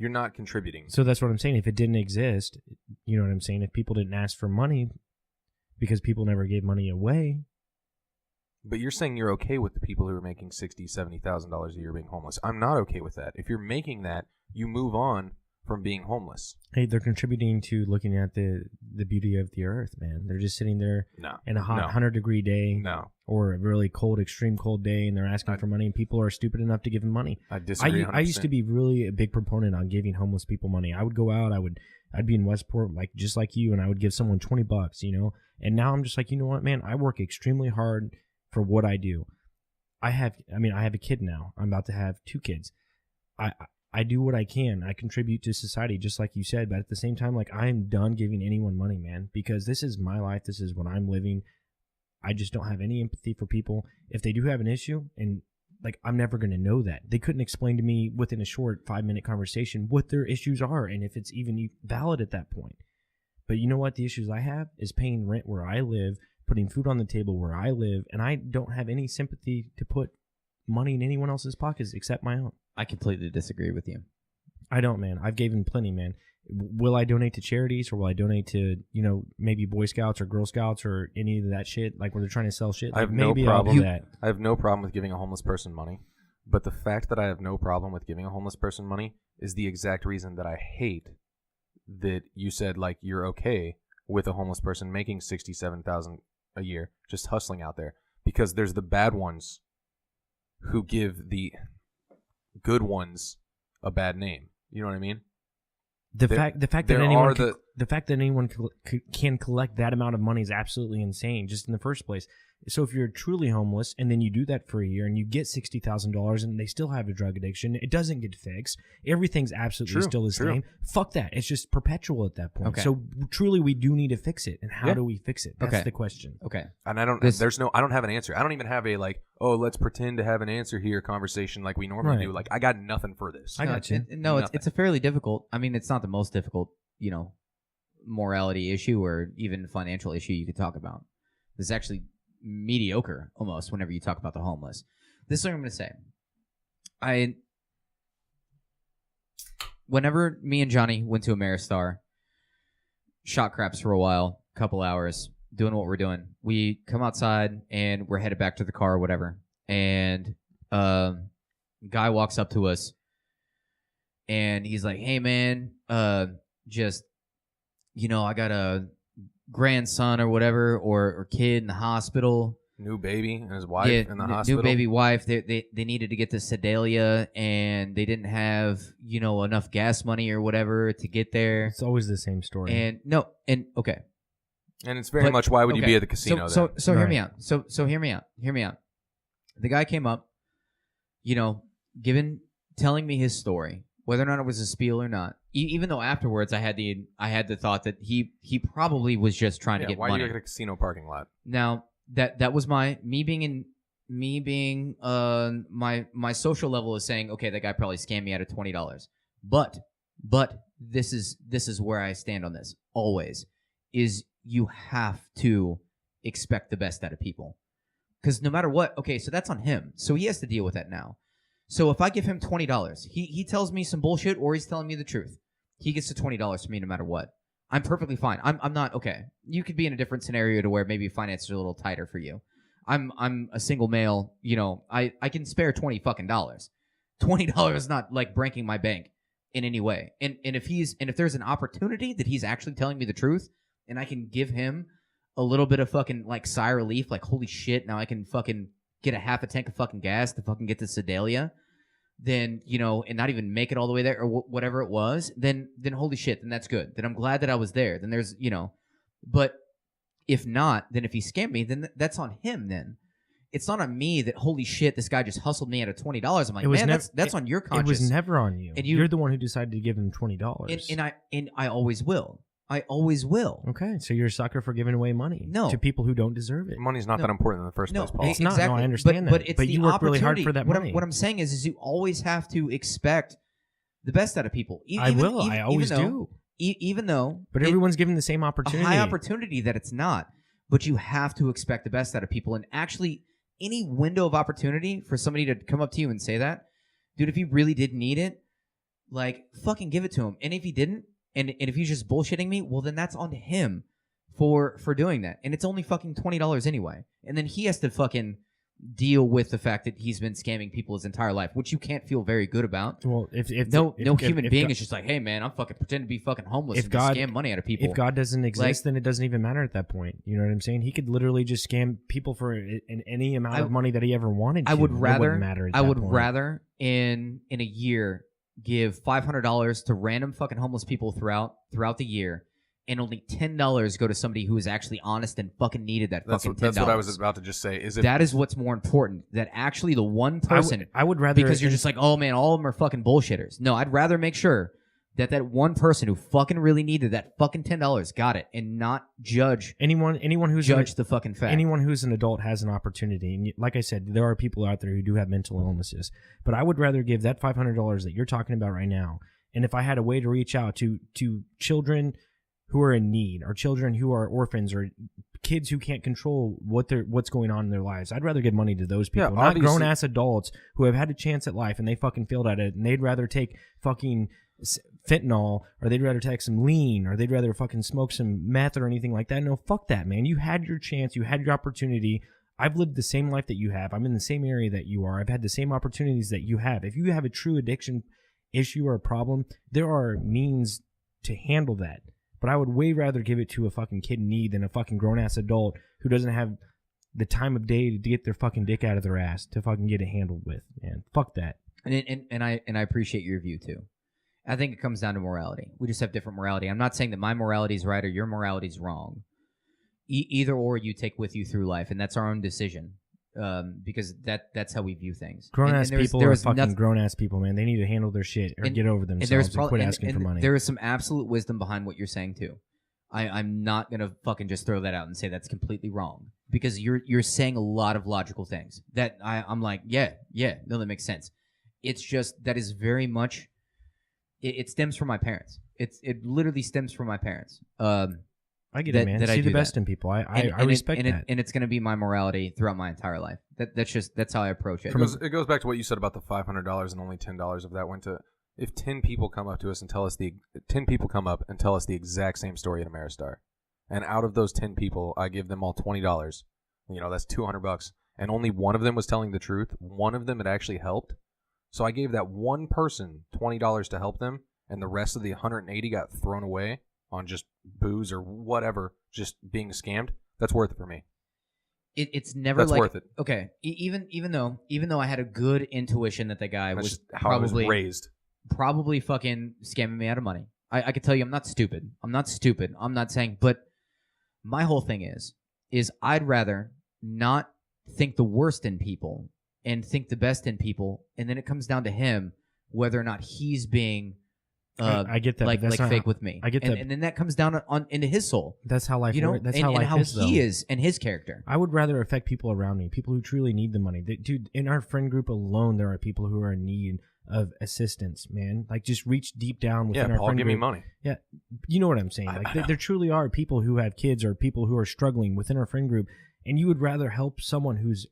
not contributing. So that's what I'm saying. If it didn't exist, you know what I'm saying? If people didn't ask for money because people never gave money away. But you're saying you're okay with the people who are making $60,000, $70,000 a year being homeless. I'm not okay with that. If you're making that, you move on from being homeless. Hey, they're contributing to looking at the beauty of the earth, man. They're just sitting there in a hot 100-degree day or a really cold, extreme cold day, and they're asking for money, and people are stupid enough to give them money. I disagree 100%. I used to be really a big proponent on giving homeless people money. I would go out, I'd be in Westport, just like you, and I would give someone $20, And now I'm just like, you know what, man? I work extremely hard for what I do. I have a kid now. I'm about to have two kids. I do what I can. I contribute to society, just like you said. But at the same time, like, I am done giving anyone money, man, because this is my life. This is what I'm living. I just don't have any empathy for people. If they do have an issue, and like, I'm never going to know that. They couldn't explain to me within a short 5-minute conversation what their issues are and if it's even valid at that point. But you know what? The issues I have is paying rent where I live, putting food on the table where I live, and I don't have any sympathy to put money in anyone else's pockets except my own. I completely disagree with you. I don't, man. I've given plenty, man. Will I donate to charities, or will I donate to, maybe Boy Scouts or Girl Scouts or any of that shit, like where they're trying to sell shit? I have like, no problem. That. I have no problem with giving a homeless person money, but the fact that I have no problem with giving a homeless person money is the exact reason that I hate that you said, like, you're okay with a homeless person making $67,000 a year just hustling out there, because there's the bad ones who give the good ones a bad name. You know what I mean? The fact that anyone can collect that amount of money is absolutely insane, just in the first place. So if you're truly homeless and then you do that for a year and you get $60,000 and they still have a drug addiction, it doesn't get fixed. Everything's absolutely still the same. Fuck that. It's just perpetual at that point. Okay. So truly, we do need to fix it. And how do we fix it? That's the question. Okay. And I don't have an answer. I don't even have a let's pretend to have an answer here conversation like we normally do. Like, I got nothing for this. I got you. It's a fairly difficult. I mean, it's not the most difficult, morality issue or even financial issue you could talk about. This is actually mediocre almost whenever you talk about the homeless. This is what I'm going to say. Whenever me and Johnny went to Ameristar, shot craps for a while, couple hours, doing what we're doing, we come outside and we're headed back to the car or whatever, and guy walks up to us and he's like, "Hey man, I got a grandson or whatever or kid in the hospital, new baby and his wife in the hospital, new baby wife. They needed to get to Sedalia and they didn't have enough gas money or whatever to get there." It's always the same story. And okay, and it's very much why would you be at the casino? So right. Hear me out. So hear me out. The guy came up, telling me his story, whether or not it was a spiel or not. Even though afterwards I had the thought that he probably was just trying to get money. Why are you at a casino parking lot? Now that was my social level is saying, okay, that guy probably scammed me out of $20. But this is where I stand on this always, is you have to expect the best out of people. Because no matter what, okay, so that's on him. So he has to deal with that now. So if I give him $20, he tells me some bullshit or he's telling me the truth, he gets the $20 from me no matter what. I'm perfectly fine. I'm not okay. You could be in a different scenario to where maybe finances are a little tighter for you. I'm a single male. I can spare $20 fucking dollars. $20 is not like breaking my bank in any way. And if there's an opportunity that he's actually telling me the truth, and I can give him a little bit of fucking like sigh of relief, like holy shit, now I can fucking get a half a tank of fucking gas to fucking get to Sedalia, then, and not even make it all the way there or whatever it was, then holy shit, then that's good. Then I'm glad that I was there. Then there's, but if not, then if he scammed me, then that's on him then. It's not on me that, holy shit, this guy just hustled me out of $20. I'm like, man, that's on your conscience. It was never on you. And you're the one who decided to give him $20. And I always will. I always will. Okay, so you're a sucker for giving away money to people who don't deserve it. Money's not that important in the first place, Paul. It's not. No, I understand that. But you work really hard for that money. What I'm saying is you always have to expect the best out of people. I always do. Even though... But everyone's given the same opportunity. A high opportunity that it's not. But you have to expect the best out of people. And actually, any window of opportunity for somebody to come up to you and say that, dude, if he really did need it, like, fucking give it to him. And if he didn't, and if he's just bullshitting me, well, then that's on him for doing that. And it's only fucking $20 anyway. And then he has to fucking deal with the fact that he's been scamming people his entire life, which you can't feel very good about. Well, if no human being is just like, hey, man, I'm fucking pretending to be fucking homeless and scam money out of people. If God doesn't exist, then it doesn't even matter at that point. You know what I'm saying? He could literally just scam people for any amount of money that he ever wanted to. I would rather in a year give $500 to random fucking homeless people throughout the year and only $10 go to somebody who is actually honest and fucking needed that fucking $10. That's what I was about to just say. That is what's more important. That actually the one person... I would rather... Because you're just like, oh man, all of them are fucking bullshitters. No, I'd rather make sure that one person who fucking really needed that fucking $10 got it, and not judge anyone who's the fucking fact. Anyone who's an adult has an opportunity, and like I said, there are people out there who do have mental illnesses. But I would rather give that $500 that you're talking about right now, and if I had a way to reach out to children who are in need, or children who are orphans, or kids who can't control what's going on in their lives, I'd rather give money to those people, not grown ass adults who have had a chance at life and they fucking failed at it, and they'd rather take fucking fentanyl, or they'd rather take some lean, or they'd rather fucking smoke some meth or anything like that. No, fuck that, man. You had your chance. You had your opportunity. I've lived the same life that you have. I'm in the same area that you are. I've had the same opportunities that you have. If you have a true addiction issue or a problem, there are means to handle that. But I would way rather give it to a fucking kid in need than a fucking grown-ass adult who doesn't have the time of day to get their fucking dick out of their ass to fucking get it handled with, man. Fuck that. And I appreciate your view, too. I think it comes down to morality. We just have different morality. I'm not saying that my morality is right or your morality is wrong. Either or you take with you through life, and that's our own decision, because that's how we view things. Grown-ass people are fucking grown-ass people, man. They need to handle their shit or get over themselves and quit asking for money. There is some absolute wisdom behind what you're saying, too. I'm not going to fucking just throw that out and say that's completely wrong, because you're saying a lot of logical things that I'm like, no, that makes sense. It's just that is very much... It stems from my parents. It literally stems from my parents. I get it, man. See the best in people. I respect that. And it's going to be my morality throughout my entire life. That's how I approach it. It goes back to what you said about the $500 and only $10 of that went to. If 10 people come up to us and tell us the exact same story at Ameristar, and out of those 10 people, I give them all $20. That's $200, and only one of them was telling the truth. One of them had actually helped. So I gave that one person $20 to help them, and the rest of the 180 got thrown away on just booze or whatever, just being scammed. That's worth it for me. It's never that's worth it. Okay, even though I had a good intuition that the guy was how I was raised, probably fucking scamming me out of money. I could tell you I'm not stupid. I'm not saying, but my whole thing is I'd rather not think the worst in people and think the best in people, and then it comes down to him whether or not he's being I get that, like fake with me. I get that, and then that comes down into his soul. That's how life works. That's how life is, he is, and his character. I would rather affect people around me, people who truly need the money. Dude, in our friend group alone, there are people who are in need of assistance, man. Like, just reach deep down within our Paul, friend give group. me money. Yeah, you know what I'm saying. Like, there truly are people who have kids or people who are struggling within our friend group, and you would rather help someone who's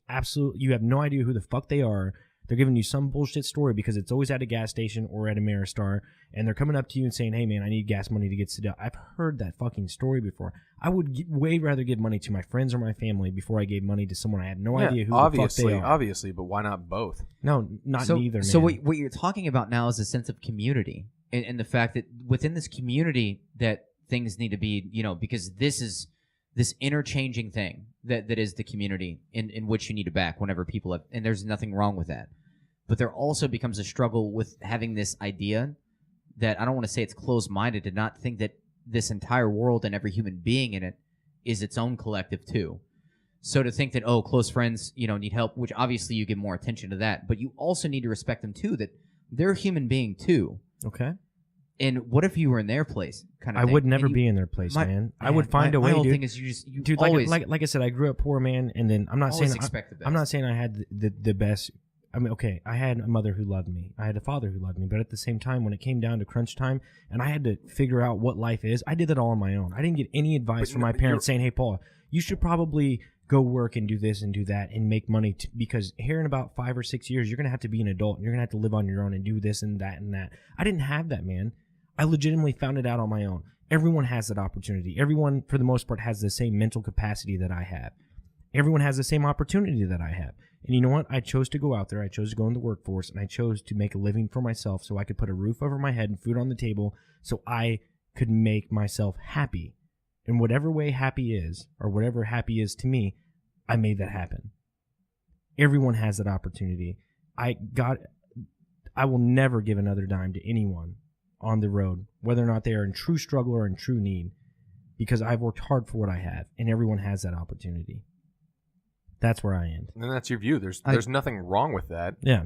you have no idea who the fuck they are. They're giving you some bullshit story because it's always at a gas station or at Ameristar, and they're coming up to you and saying, hey, man, I need gas money to get to. I've heard that fucking story before. I would way rather give money to my friends or my family before I gave money to someone I had no idea who the fuck they are. Obviously, but why not both? No, neither, man. So what you're talking about now is a sense of community, and the fact that within this community that things need to be, because this is this interchanging thing that is the community in which you need to back whenever people have, and there's nothing wrong with that. But there also becomes a struggle with having this idea that I don't want to say it's closed-minded to not think that this entire world and every human being in it is its own collective too. So to think that, close friends, need help, which obviously you give more attention to that, but you also need to respect them too, that they're a human being too. Okay. And what if you were in their place? I would never be in their place, man. I would find a way, dude. My whole dude. thing is you dude, always... Like I said, I grew up poor, man, and then I'm not saying expect the best. I'm not saying I had the best. I mean, okay, I had a mother who loved me. I had a father who loved me. But at the same time, when it came down to crunch time and I had to figure out what life is, I did that all on my own. I didn't get any advice from my parents saying, hey, Paul, you should probably go work and do this and do that and make money because here in about 5 or 6 years, you're going to have to be an adult. And you're going to have to live on your own and do this and that and that. I didn't have that, man. I legitimately found it out on my own. Everyone has that opportunity. Everyone, for the most part, has the same mental capacity that I have. Everyone has the same opportunity that I have. And you know what? I chose to go out there. I chose to go in the workforce, and I chose to make a living for myself so I could put a roof over my head and food on the table so I could make myself happy. In whatever way happy is, or whatever happy is to me, I made that happen. Everyone has that opportunity. I will never give another dime to anyone on the road, whether or not they are in true struggle or in true need. because I've worked hard for what I have, and everyone has that opportunity. That's where I end. And that's your view. There's nothing wrong with that. Yeah.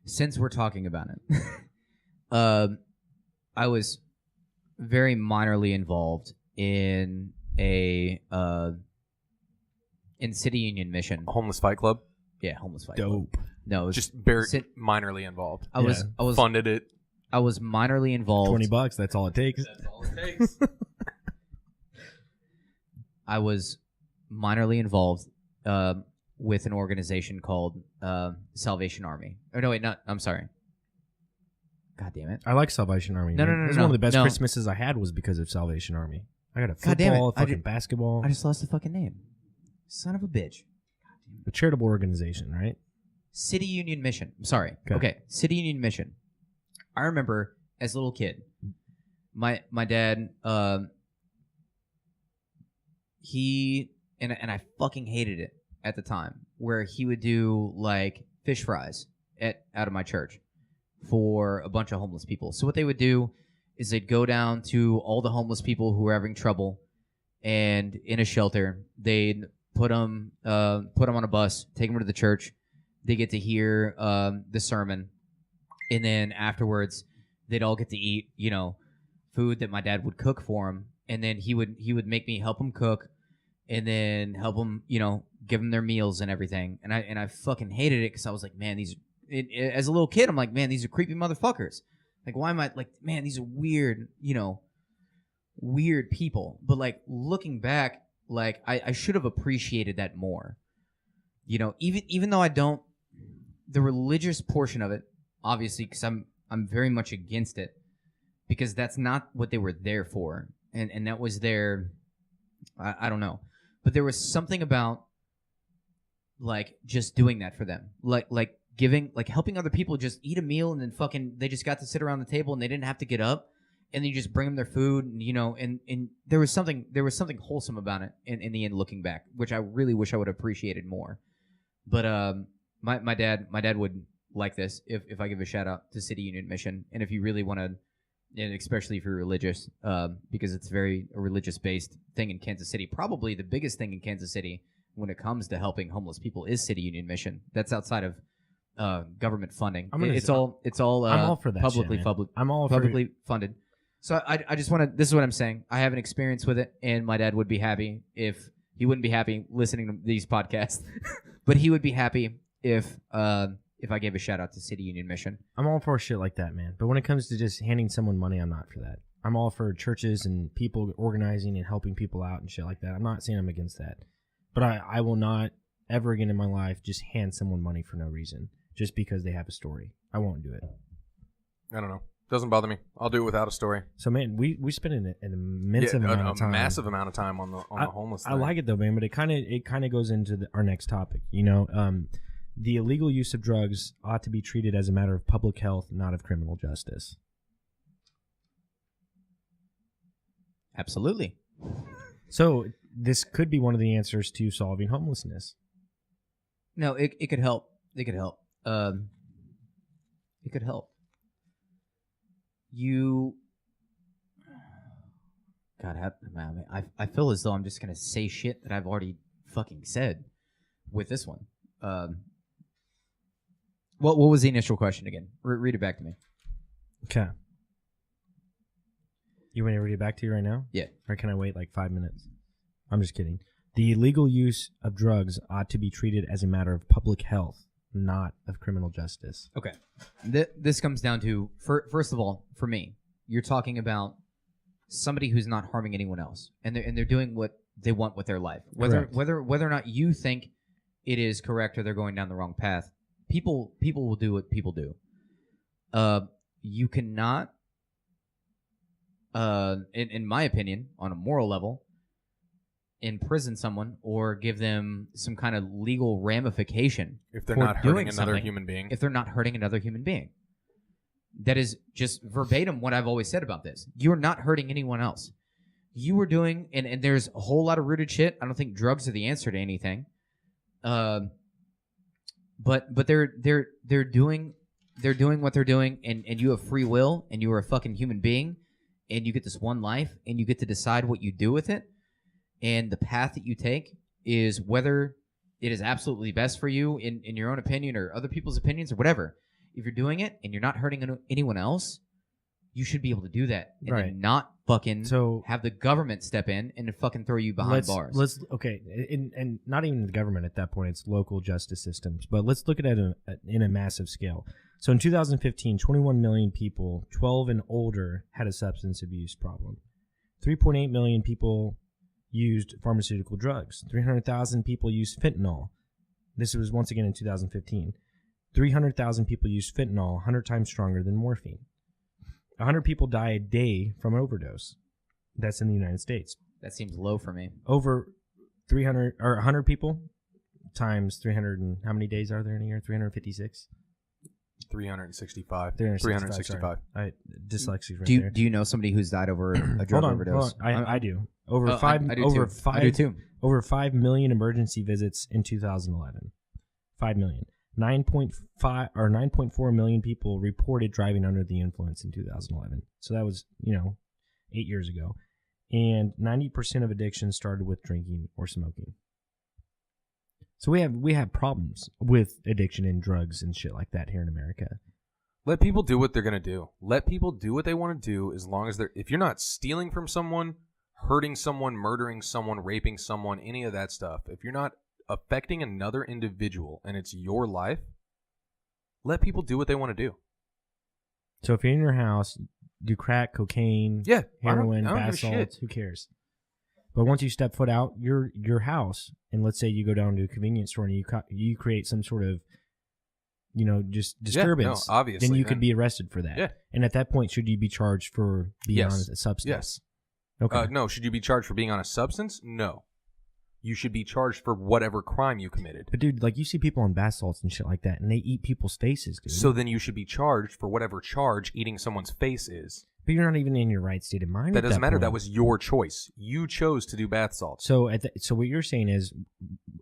Since we're talking about it, I was very minorly involved in a in City Union Mission. A homeless fight club. Yeah, homeless fight club. Dope. No, it was Just very minorly involved. I was Funded it. I was minorly involved. $20. That's all it takes. That's all it takes. I was minorly involved with an organization called Salvation Army. Or no, wait, not. I'm sorry. God damn it. I like Salvation Army. No, man. no, no, It was no, one of the best no. Christmases I had was because of Salvation Army. I got a God damn it. football, I fucking did- basketball. I just lost the fucking name. Son of a bitch. A charitable organization, right? City Union Mission. I'm sorry. Okay. Okay. City Union Mission. I remember as a little kid, my dad, he and I fucking hated it at the time, where he would do like fish fries out of my church for a bunch of homeless people. So what they would do is they'd go down to all the homeless people who were having trouble, and in a shelter, they'd put them on a bus, take them to the church. They get to hear the sermon, and then afterwards, they'd all get to eat, food that my dad would cook for them, and then he would make me help him cook, and then help them, give them their meals and everything. And I fucking hated it because I was like, man, as a little kid, I'm like, man, these are creepy motherfuckers. Like, why am I like, man, these are weird, weird people. But like looking back, like I should have appreciated that more. Even though I don't, the religious portion of it, obviously, because I'm very much against it, because that's not what they were there for, and that was their, I don't know, but there was something about like just doing that for them, like giving, like helping other people just eat a meal, and then fucking they just got to sit around the table and they didn't have to get up, and then you just bring them their food, and and there was something wholesome about it in the end, looking back, which I really wish I would have appreciated more. But my dad would like this if I give a shout out to City Union Mission, and if you really want to, and especially if you're religious, because it's very a religious based thing in Kansas City. Probably the biggest thing in Kansas City when it comes to helping homeless people is City Union Mission. That's outside of government funding. It's all I'm all for that publicly shit, man. I'm all publicly funded. So I just want to. This is what I'm saying. I have an experience with it, and my dad would be happy if he wouldn't be happy listening to these podcasts, but he would be happy if I gave a shout out to City Union Mission. I'm all for shit like that, man. But when it comes to just handing someone money, I'm not for that. I'm all for churches and people organizing and helping people out and shit like that. I'm not saying I'm against that. But I will not ever again in my life just hand someone money for no reason, just because they have a story. I won't do it. I don't know. Doesn't bother me. I'll do it without a story. So, man, we spend an immense amount of time. A massive amount of time on the homeless thing. I like it, though, man, but it kind of goes into our next topic, the illegal use of drugs ought to be treated as a matter of public health, not of criminal justice. Absolutely. So this could be one of the answers to solving homelessness. No, it could help. It could help. It could help. God, I feel as though I'm just gonna say shit that I've already fucking said with this one. What was the initial question again? Read it back to me. Okay. You want me to read it back to you right now? Yeah. Or can I wait like 5 minutes? I'm just kidding. The illegal use of drugs ought to be treated as a matter of public health, not of criminal justice. Okay. This comes down to, first of all, for me, you're talking about somebody who's not harming anyone else, and they're doing what they want with their life. Whether or not you think it is correct or they're going down the wrong path, people will do what people do. You cannot, in my opinion, on a moral level, imprison someone or give them some kind of legal ramification if they're for not hurting doing another something, human being. if they're not hurting another human being. That is just verbatim what I've always said about this. You're not hurting anyone else. You were doing, and there's a whole lot of rooted shit. I don't think drugs are the answer to anything. But they're doing what they're doing, and you have free will, and you are a fucking human being, and you get this one life, and you get to decide what you do with it, and the path that you take is whether it is absolutely best for you in your own opinion or other people's opinions or whatever. If you're doing it and you're not hurting anyone else, you should be able to do that and then not fucking have the government step in and fucking throw you behind bars. And not even the government at that point, it's local justice systems. But let's look at it in a massive scale. So in 2015, 21 million people, 12 and older, had a substance abuse problem. 3.8 million people used pharmaceutical drugs. 300,000 people used fentanyl. This was once again in 2015. 300,000 people used fentanyl, 100 times stronger than morphine. 100 people die a day from an overdose. That's in the United States. That seems low for me. Over 300 or 100 people times 300 and how many days are there in a year? 356? 365. 365. Dyslexia right there. Do you know somebody who's died over a drug overdose? Hold on. I do. Over 5 million emergency visits in 2011. 5 million. 9.4 million people reported driving under the influence in 2011. So that was, 8 years ago. And 90% of addictions started with drinking or smoking. So we have problems with addiction and drugs and shit like that here in America. Let people do what they're going to do. Let people do what they want to do as long as if you're not stealing from someone, hurting someone, murdering someone, raping someone, any of that stuff, if you're not affecting another individual and it's your life, let people do what they want to do. So if you're in your house, do crack, cocaine, heroin, bath salts, who cares? But once you step foot out your house, and let's say you go down to a convenience store and you create some sort of, just disturbance, obviously, then you could be arrested for that. Yeah. And at that point, should you be charged for being on a substance? Yes. Okay. No. Should you be charged for being on a substance? No. You should be charged for whatever crime you committed. But dude, like you see people on bath salts and shit like that, and they eat people's faces, dude. So then you should be charged for whatever charge eating someone's face is. But you're not even in your right state of mind. That doesn't matter. Point. That was your choice. You chose to do bath salts. So so what you're saying is,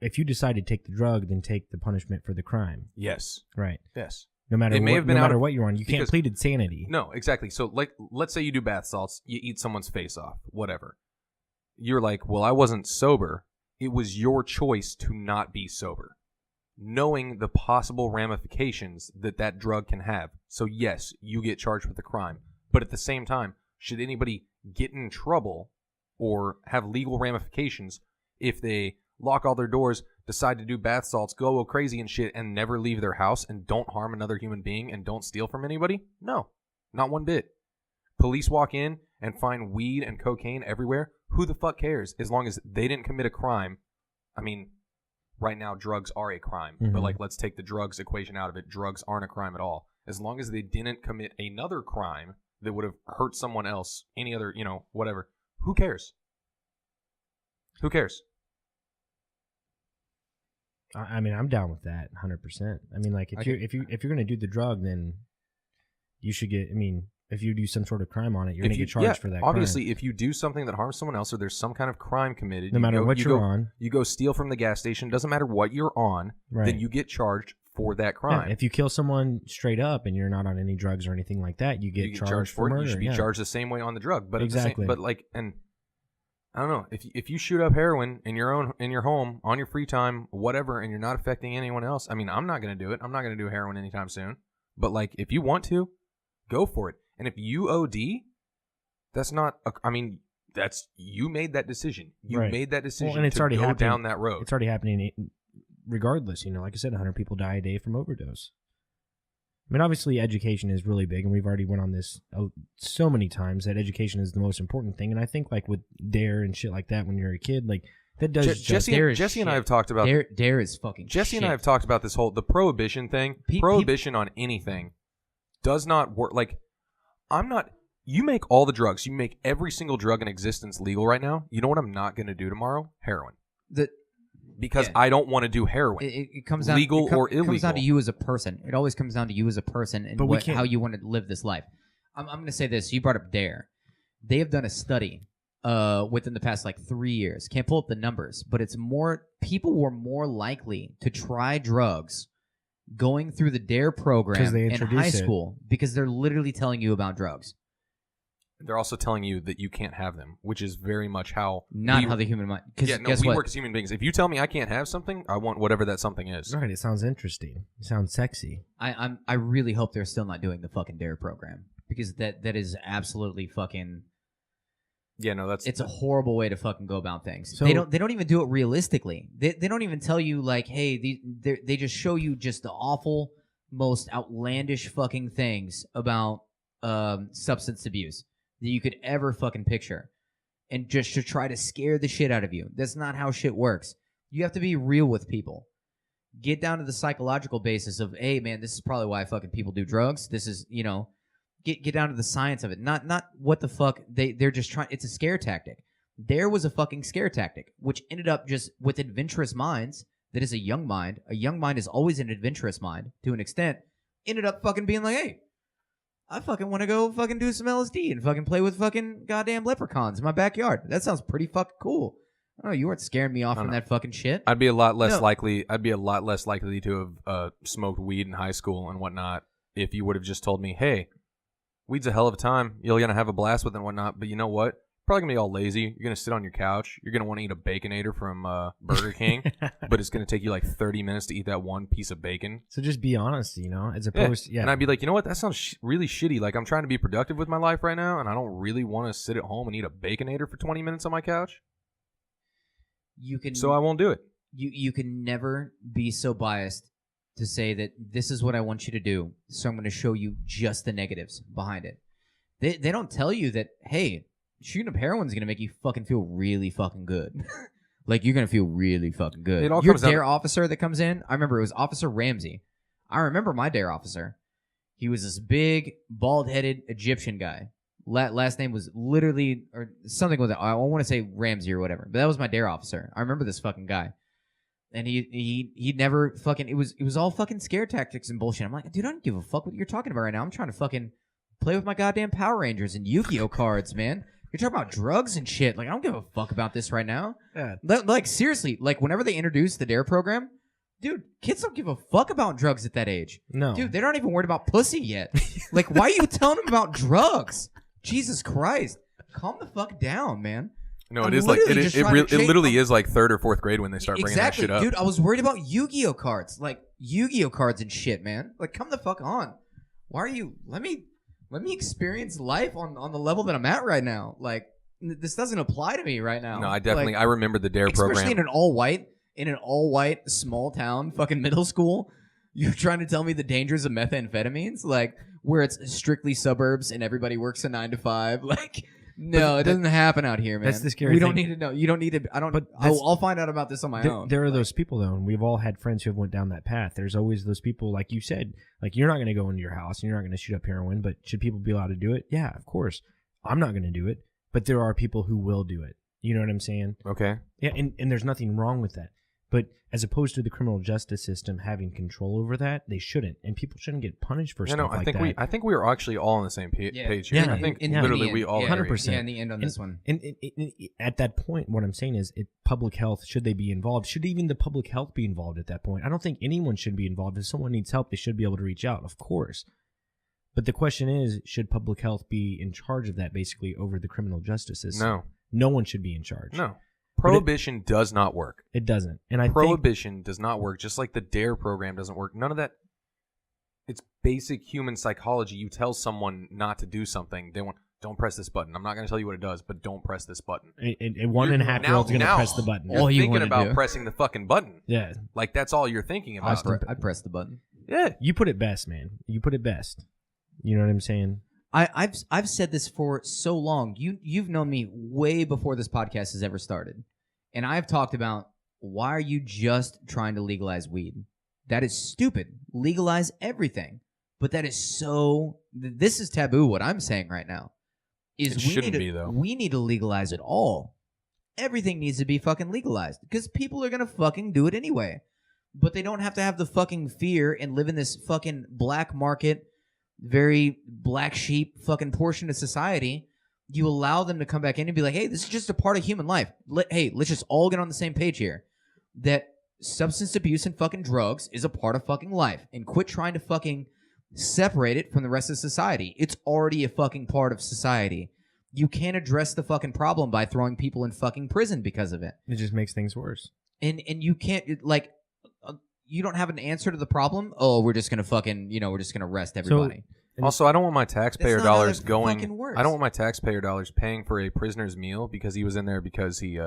if you decide to take the drug, then take the punishment for the crime. Yes. Right. Yes. No matter what you're on, you can't plead insanity. No, exactly. So let's say you do bath salts, you eat someone's face off, whatever. You're like, well, I wasn't sober. It was your choice to not be sober, knowing the possible ramifications that drug can have. So yes, you get charged with the crime. But at the same time, should anybody get in trouble or have legal ramifications if they lock all their doors, decide to do bath salts, go crazy and shit, and never leave their house and don't harm another human being and don't steal from anybody? No, not one bit. Police walk in and find weed and cocaine everywhere. Who the fuck cares? As long as they didn't commit a crime. I mean, right now drugs are a crime, but let's take the drugs equation out of it. Drugs aren't a crime at all. As long as they didn't commit another crime that would have hurt someone else, any other, whatever. Who cares? Who cares? I mean, I'm down with that 100%. I mean, like if you're gonna do the drug, then you should get. I mean, if you do some sort of crime on it, you're gonna get charged for that. Obviously, crime. If you do something that harms someone else, or there's some kind of crime committed, no matter what you're on, you go steal from the gas station. Doesn't matter what you're on, then you get charged for that crime. Yeah, if you kill someone straight up and you're not on any drugs or anything like that, you get charged for murder. You should be charged the same way on the drug. But exactly. And I don't know, if you shoot up heroin in your home on your free time, whatever, and you're not affecting anyone else. I mean, I'm not gonna do it. I'm not gonna do heroin anytime soon. But like, if you want to, go for it. And if you OD, that's not. That's you made that decision. You made that decision, and it's already go down that road. It's already happening. Regardless, like I said, 100 people die a day from overdose. I mean, obviously, education is really big, and we've already went on this so many times that education is the most important thing. And I think, like with DARE and shit like that, when you're a kid, like that does. Jesse and I have talked about DARE is fucking. Jesse shit. and I have talked about this whole prohibition thing. Prohibition on anything does not work. Like, I'm not. You make all the drugs. You make every single drug in existence legal right now. You know what I'm not going to do tomorrow? Heroin. Because I don't want to do heroin. It comes down legal or illegal. It comes down to you as a person. It always comes down to you as a person and how you want to live this life. I'm going to say this. You brought up DARE. They have done a study within the past 3 years. Can't pull up the numbers, but it's more people were more likely to try drugs going through the DARE program in high school because they're literally telling you about drugs. They're also telling you that you can't have them, which is very much how how the human mind. Guess we what? work as human beings. If you tell me I can't have something, I want whatever that something is. Right. It sounds interesting. It sounds sexy. I really hope they're still not doing the fucking DARE program, because that is absolutely fucking. Yeah, no, it's a horrible way to fucking go about things. So, they don't even do it realistically. They don't even tell you like, hey, they just show you just the awful, most outlandish fucking things about substance abuse that you could ever fucking picture, and just to try to scare the shit out of you. That's not how shit works. You have to be real with people. Get down to the psychological basis of, hey, man, this is probably why fucking people do drugs. This is, get down to the science of it. Not what the fuck they're just trying. It's a scare tactic. There was a fucking scare tactic, which ended up just with adventurous minds. That is a young mind. A young mind is always an adventurous mind to an extent. Ended up fucking being like, hey, I fucking want to go fucking do some LSD and fucking play with fucking goddamn leprechauns in my backyard. That sounds pretty fucking cool. Oh, you weren't scaring me off from that fucking shit. I'd be a lot less likely to have smoked weed in high school and whatnot if you would have just told me, hey, weed's a hell of a time. You're going to have a blast with it and whatnot, but you know what? Probably going to be all lazy. You're going to sit on your couch. You're going to want to eat a Baconator from Burger King, but it's going to take you like 30 minutes to eat that one piece of bacon. So just be honest, as opposed to... And I'd be like, you know what? That sounds really shitty. Like, I'm trying to be productive with my life right now, and I don't really want to sit at home and eat a Baconator for 20 minutes on my couch. So I won't do it. You can never be so biased to say that this is what I want you to do, so I'm going to show you just the negatives behind it. They don't tell you that, hey, shooting up heroin is going to make you fucking feel really fucking good. Like, you're going to feel really fucking good. It all Your comes down DARE officer that comes in, I remember it was Officer Ramsey. I remember my DARE officer. He was this big, bald-headed Egyptian guy. Last name was literally, or something with it. I want to say Ramsey or whatever, but that was my DARE officer. I remember this fucking guy. And he never fucking, it was all fucking scare tactics and bullshit. I'm like, dude, I don't give a fuck what you're talking about right now. I'm trying to fucking play with my goddamn Power Rangers and Yu-Gi-Oh cards, man. You're talking about drugs and shit. Like, I don't give a fuck about this right now. Yeah. Like, seriously, like, whenever they introduce the DARE program, dude, kids don't give a fuck about drugs at that age. No. Dude, they're not even worried about pussy yet. Like, why are you telling them about drugs? Jesus Christ. Calm the fuck down, man. No, it is like it literally is like 3rd or 4th grade when they start bringing that shit up. Dude, I was worried about Yu-Gi-Oh cards. Like, Yu-Gi-Oh cards and shit, man. Like, come the fuck on. Why are you... Let me experience life on the level that I'm at right now. Like, this doesn't apply to me right now. No, I definitely... I remember the DARE program. Especially in an all-white small town fucking middle school. You're trying to tell me the dangers of methamphetamines? Like, where it's strictly suburbs and everybody works a 9 to 5? Like... No, it doesn't happen out here, man. That's the scary thing. We thing. don't need to know. You don't need to. I don't. But I'll find out about this on my own. There are those people, though, and we've all had friends who have went down that path. There's always those people, like you said, like you're not going to go into your house and you're not going to shoot up heroin, but should people be allowed to do it? Yeah, of course. I'm not going to do it, but there are people who will do it. You know what I'm saying? Okay. Yeah, and there's nothing wrong with that. But as opposed to the criminal justice system having control over that, they shouldn't, and people shouldn't get punished for stuff like that. I think we are actually all on the same page here. Yeah, I think literally we all 100%. Yeah, in the end on this one. And at that point, what I'm saying is, public health, should they be involved? Should even the public health be involved at that point? I don't think anyone should be involved. If someone needs help, they should be able to reach out, of course. But the question is, should public health be in charge of that, basically, over the criminal justice system? No. No one should be in charge. No. Prohibition does not work. It doesn't. And Prohibition does not work, just like the DARE program doesn't work. None of that. It's basic human psychology. You tell someone not to do something, they want, don't press this button. I'm not going to tell you what it does, but don't press this button. A 1.5-year-old's going to press the button. You're thinking about pressing the fucking button. Yeah. Like, that's all you're thinking about. I'd press the button. Yeah. You put it best, man. You put it best. You know what I'm saying? I've said this for so long. You've known me way before this podcast has ever started. And I've talked about, why are you just trying to legalize weed? That is stupid. Legalize everything. But that is so... This is taboo, what I'm saying right now. It shouldn't be, though. We need to legalize it all. Everything needs to be fucking legalized. Because people are going to fucking do it anyway. But they don't have to have the fucking fear and live in this fucking black market, very black sheep fucking portion of society. You allow them to come back in and be like, hey, this is just a part of human life. Let's just all get on the same page here. That substance abuse and fucking drugs is a part of fucking life. And quit trying to fucking separate it from the rest of society. It's already a fucking part of society. You can't address the fucking problem by throwing people in fucking prison because of it. It just makes things worse. And you can't, like, you don't have an answer to the problem. Oh, we're just gonna fucking, we're just gonna arrest everybody. Also, I don't want my taxpayer That's not how dollars that going. fucking works. I don't want my taxpayer dollars paying for a prisoner's meal because he was in there because he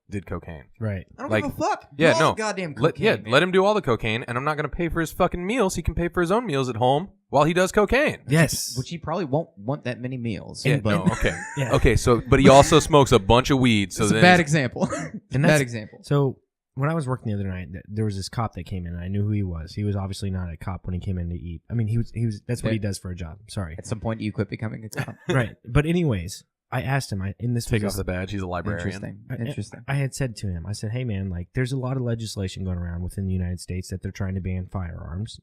did cocaine. Right. I don't Like, give a fuck. yeah, Do all no. the goddamn cocaine. Let him do all the cocaine, and I'm not going to pay for his fucking meals. He can pay for his own meals at home while he does cocaine. Yes. Which he probably won't want that many meals. Yeah, but no, okay. Yeah. Okay, so, but he also smokes a bunch of weed. So it's a then bad example. It's a And bad that's- example. So when I was working the other night, there was this cop that came in. And I knew who he was. He was obviously not a cop when he came in to eat. I mean, he was. That's what he does for a job. Sorry. At some point, you quit becoming a cop. Right. But anyways, I asked him. take off the badge. He's a librarian. Interesting. I had said to him, I said, hey, man, like, there's a lot of legislation going around within the United States that they're trying to ban firearms,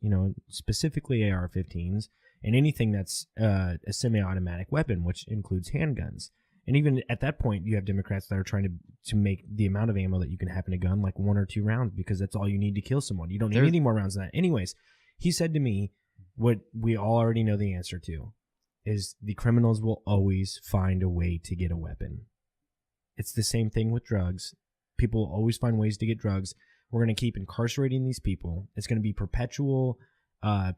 specifically AR-15s and anything that's a semi-automatic weapon, which includes handguns. And even at that point, you have Democrats that are trying to make the amount of ammo that you can have in a gun like 1 or 2 rounds because that's all you need to kill someone. You don't need any more rounds than that. Anyways, he said to me what we all already know the answer to is the criminals will always find a way to get a weapon. It's the same thing with drugs. People will always find ways to get drugs. We're going to keep incarcerating these people. It's going to be perpetual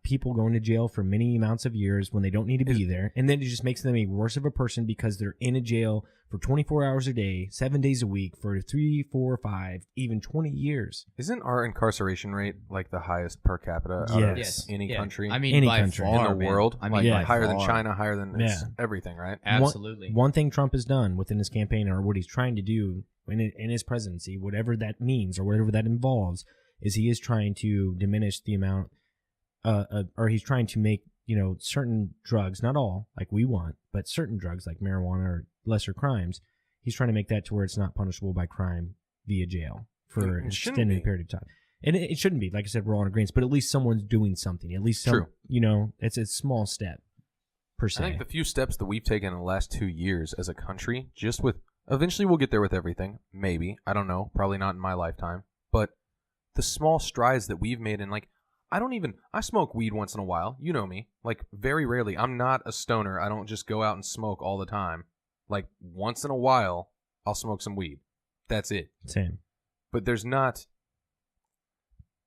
people going to jail for many amounts of years when they don't need to be there. And then it just makes them a worse of a person because they're in a jail for 24 hours a day, 7 days a week for 3, 4, 5, even 20 years. Isn't our incarceration rate like the highest per capita out of Yes. any country? I mean, Any by country. far, in the man. world? I mean, Yeah. by higher than far. China, higher than everything, right? Absolutely. One thing Trump has done within his campaign or what he's trying to do in his presidency, whatever that means or whatever that involves, is he is trying to diminish the amount or he's trying to make, certain drugs, not all like we want, but certain drugs like marijuana or lesser crimes, he's trying to make that to where it's not punishable by crime via jail for an extended period of time. And it shouldn't be. Like I said, we're all in agreement, but at least someone's doing something. At least some, True. It's a small step per se. I think the few steps that we've taken in the last 2 years as a country, just with, eventually we'll get there with everything, maybe, I don't know, probably not in my lifetime, but the small strides that we've made in, like, I smoke weed once in a while, you know me, like, very rarely. I'm not a stoner. I don't just go out and smoke all the time. Like, once in a while, I'll smoke some weed. That's it. Same. But there's not,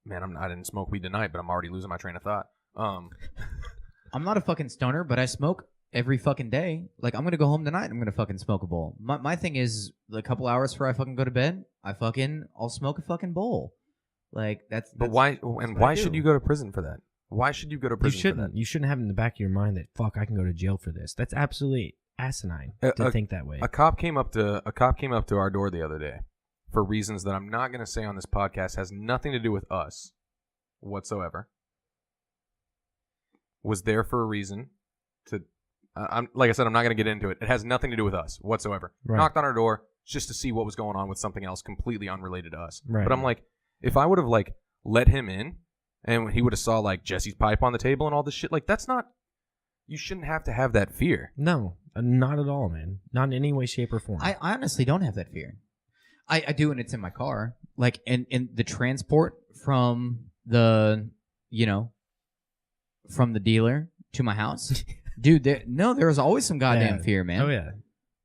man, I didn't smoke weed tonight, but I'm already losing my train of thought. I'm not a fucking stoner, but I smoke every fucking day. Like, I'm gonna go home tonight. I'm gonna fucking smoke a bowl. My thing is, a couple hours before I fucking go to bed, I'll smoke a fucking bowl. Like that's. But why? And why should you go to prison for that? Why should you go to prison for that? You shouldn't have in the back of your mind that fuck I can go to jail for this. That's absolutely asinine to think that way. A cop came up to our door the other day for reasons that I'm not going to say on this podcast. Has nothing to do with us whatsoever. Was there for a reason to. I'm like I said, I'm not going to get into it. It has nothing to do with us whatsoever. Right. Knocked on our door just to see what was going on with something else completely unrelated to us. Right. But I'm like, if I would have like let him in and he would have saw like Jesse's pipe on the table and all this shit, like that's not. You shouldn't have to have that fear. No, not at all, man. Not in any way, shape, or form. I honestly don't have that fear. I do, and it's in my car. Like, in the transport from the dealer to my house, dude. There was always some goddamn fear, man. Oh yeah.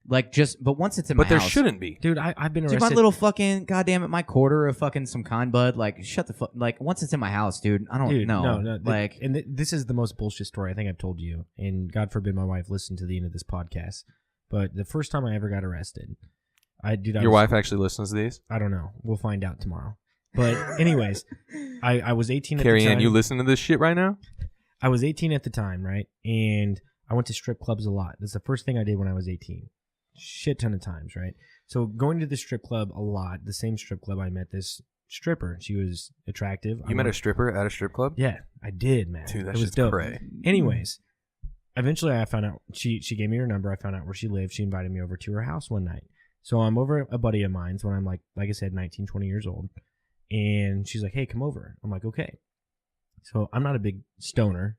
Like but once it's in my house, but there shouldn't be, dude. I've been arrested. Dude, my little fucking goddamn it, my quarter of fucking some con bud. Like, shut the fuck. Like, once it's in my house, dude, I don't know. No. Like, this is the most bullshit story I think I've told you, and God forbid my wife listened to the end of this podcast. But the first time I ever got arrested, Your wife actually listens to these? I don't know. We'll find out tomorrow. But anyways, I was 18 at Carrie the time. Ann, you listen to this shit right now? I was 18 at the time, right? And I went to strip clubs a lot. That's the first thing I did when I was 18. Shit ton of times, right? So going to the strip club a lot, the same strip club, I met this stripper. She was attractive. You met a stripper at a strip club? Yeah, I did, man. Dude, that it was shit's dope. cray. Anyways, eventually I found out, she gave me her number. I found out where she lived. She invited me over to her house one night. So I'm over at a buddy of mine's when I'm like I said, 19, 20 years old. And she's like, hey, come over. I'm like, okay. So I'm not a big stoner,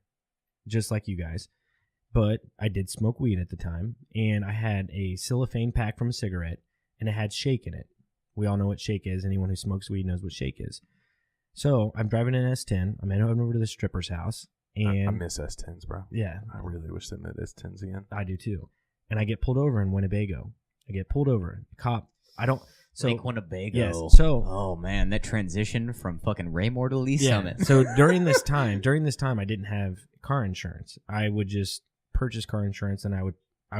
just like you guys. But I did smoke weed at the time, and I had a cellophane pack from a cigarette, and it had shake in it. We all know what shake is. Anyone who smokes weed knows what shake is. So I'm driving an S10. I'm heading over to the stripper's house. And I miss S10s, bro. Yeah. I really wish they met S10s again. I do too. and I get pulled over in Winnebago. I get pulled over. Cop. I don't. So Lake Winnebago. Yes. So oh man, that transition from fucking Raymore to Lee yeah. Summit. So during this time, I didn't have car insurance. I would just purchase car insurance, and I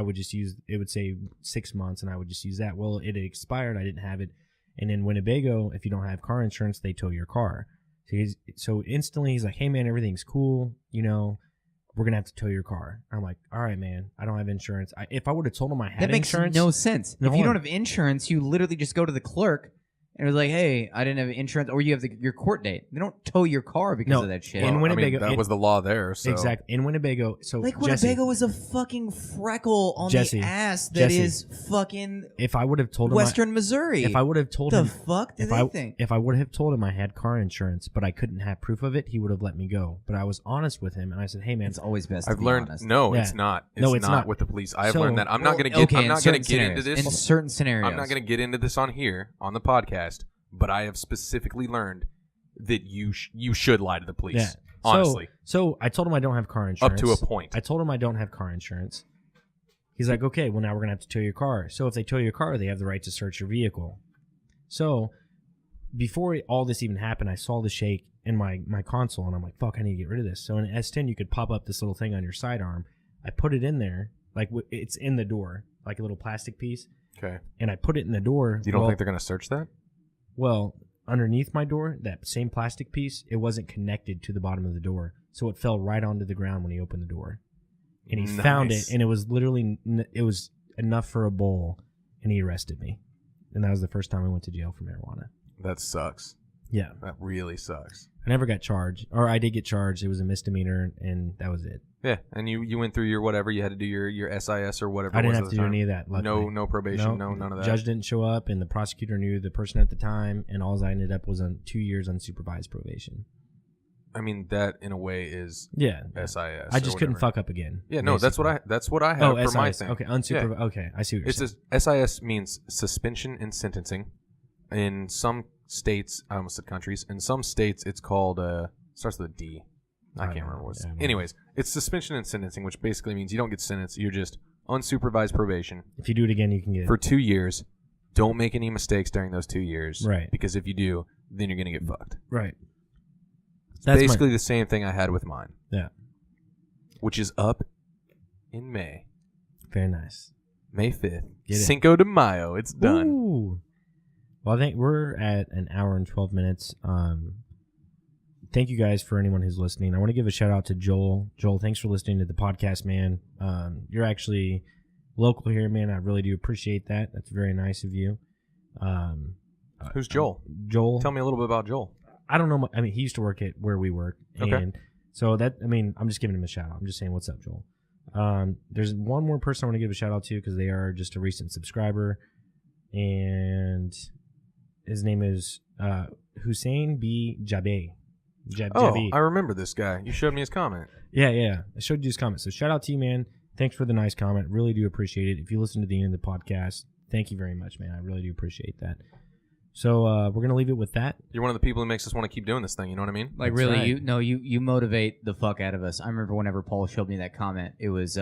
would just use. It would say 6 months, and I would just use that. Well, it had expired. I didn't have it. And in Winnebago, if you don't have car insurance, they tow your car. So instantly he's like, "Hey man, everything's cool. You know, we're gonna have to tow your car." I'm like, "All right, man. I don't have insurance." If I would have told him I had That makes insurance, no sense. No, If you hold don't on. have insurance, you literally just go to the clerk and it was like, "Hey, I didn't have insurance," or you have your court date. They don't tow your car because No, of that shit. in Winnebago, that was the law there. So. exactly in Winnebago. So Like Jesse, Winnebago is a fucking freckle on Jesse, the ass that Jesse, is fucking if I would have told him, Western Missouri. if I would have told the him, fuck do if they I think? if I would have told him I had car insurance, but I couldn't have proof of it, he would have let me go. But I was honest with him, and I said, "Hey man, It's always best. I've to be learned honest. no, Yeah. it's not. No, It's it's not not. with the police. I've So- learned that. I'm not Well, gonna get. okay, I'm in not gonna certain get into scenarios. this. In certain scenarios, I'm not gonna get into this on here on the podcast. But I have specifically learned that you should lie to the police. yeah." Honestly, So I told him I don't have car insurance. up to a point. I told him I don't have car insurance. He's like, "Okay, well now we're gonna have to tow your car." So if they tow your car, they have the right to search your vehicle. So before all this even happened, I saw the shake in my console, and I'm like, "Fuck, I need to get rid of this." So in S10, you could pop up this little thing on your sidearm. I put it in there, like it's in the door, like a little plastic piece, Okay. and I put it in the door. You don't Well- think they're gonna search that? Well, underneath my door, that same plastic piece, it wasn't connected to the bottom of the door, so it fell right onto the ground when he opened the door. And he found it, Nice. and it was literally it was enough for a bowl, and he arrested me. And that was the first time I went to jail for marijuana. That sucks. Yeah, That really sucks. I never got charged, or I did get charged. It was a misdemeanor, and that was it. Yeah, and you went through your whatever. You had to do your SIS or whatever. I it didn't was have at to the do time. any of that. Luckily. No probation. No, none of that. Judge didn't show up, and the prosecutor knew the person at the time, and all I ended up was on 2 years unsupervised probation. I mean, that in a way is Yeah, SIS. I just or couldn't whatever. fuck up again. Yeah, no, that's what I have for my SIS. thing. Okay, unsupervised. Okay, I see what you're It's saying. SIS means suspension and sentencing. In some states, I almost said countries. In some states, it's called starts with a D. I can't remember what's. Yeah, Anyways, it's suspension and sentencing, which basically means you don't get sentenced. You're just unsupervised probation If you do it again, you can get for 2 years. Don't make any mistakes during those 2 years, Right. Because if you do, then you're gonna get fucked. right. It's basically the same thing I had with mine. Yeah. Which is up in May. Very nice. May 5th. Get it. Cinco de Mayo. It's done. Ooh. Well, I think we're at an hour and 12 minutes. Thank you guys for anyone who's listening. I want to give a shout out to Joel. Joel, thanks for listening to the podcast, man. You're actually local here, man. I really do appreciate that. That's very nice of you. Who's Joel? Joel. Tell me a little bit about Joel. I don't know. I mean, he used to work at where we work. And Okay. so that, I mean, I'm just giving him a shout out. I'm just saying, what's up, Joel? There's one more person I want to give a shout out to because they are just a recent subscriber. And his name is Hussein B. Jabe. Jabe. I remember this guy. You showed me his comment. Yeah. I showed you his comment. So shout out to you, man. Thanks for the nice comment. Really do appreciate it. If you listen to the end of the podcast, thank you very much, man. I really do appreciate that. So we're gonna leave it with that. You're one of the people who makes us want to keep doing this thing. You know what I mean? Like That's really, right. you motivate the fuck out of us. I remember whenever Paul showed me that comment, it was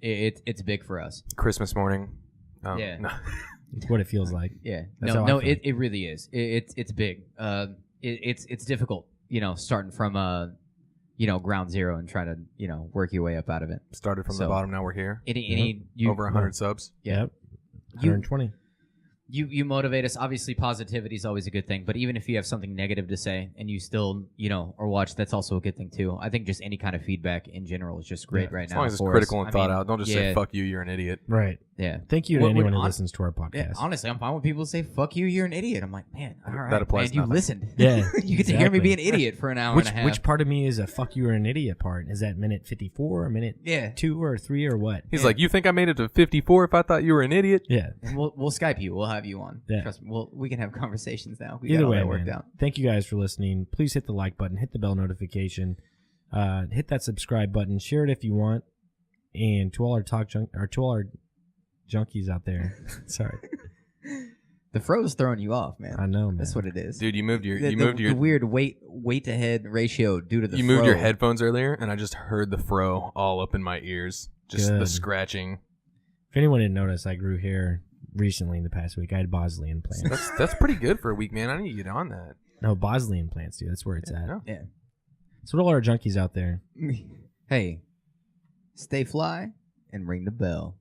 it's big for us. Christmas morning. Yeah. No. It's what it feels like. Yeah, That's how I feel. it really is. It's big. It's difficult. Starting from ground zero and trying to work your way up out of it. Started from the So- bottom. Now we're here. You Over 100 subs. Yeah. Yep. 120. You motivate us. Obviously, positivity is always a good thing. But even if you have something negative to say and you still, or watch, that's also a good thing too. I think just any kind of feedback in general is just great Yeah. right As now. long as it's for critical us. and thought out. Don't just say, fuck you, you're an idiot. Right. Yeah. Thank you to What- anyone who hon- listens to our podcast. Yeah, honestly, I'm fine with people who say "fuck you, you're an idiot." I'm like, man, all right, That applies man, to you nothing. listened. Yeah, you get to hear me exactly. be an idiot for an hour Which and a half. which part of me is a fuck you or an idiot part? Is that minute 54 or minute Yeah. 2 or 3 or what? He's like, you think I made it to 54 if I thought you were an idiot? Yeah. And we'll Skype you. We'll have you on. Yeah. Trust me. We can have conversations now. We Either got all way, that worked man. out. Thank you guys for listening. Please hit the like button, hit the bell notification, hit that subscribe button, share it if you want. And to all our junkies out there, sorry, The fro's throwing you off, man. I know, man. That's what it is. Dude, you moved your the weird weight to head ratio due to the you moved fro. your headphones earlier, and I just heard the fro all up in my ears. Just the Good. scratching. If anyone didn't notice, I grew hair recently in the past week. I had Bosnian plants. That's pretty good for a week, man. I need to get on that. No, Bosnian plants, dude. That's where it's at. Yeah. So what all our junkies out there? Hey, stay fly and ring the bell.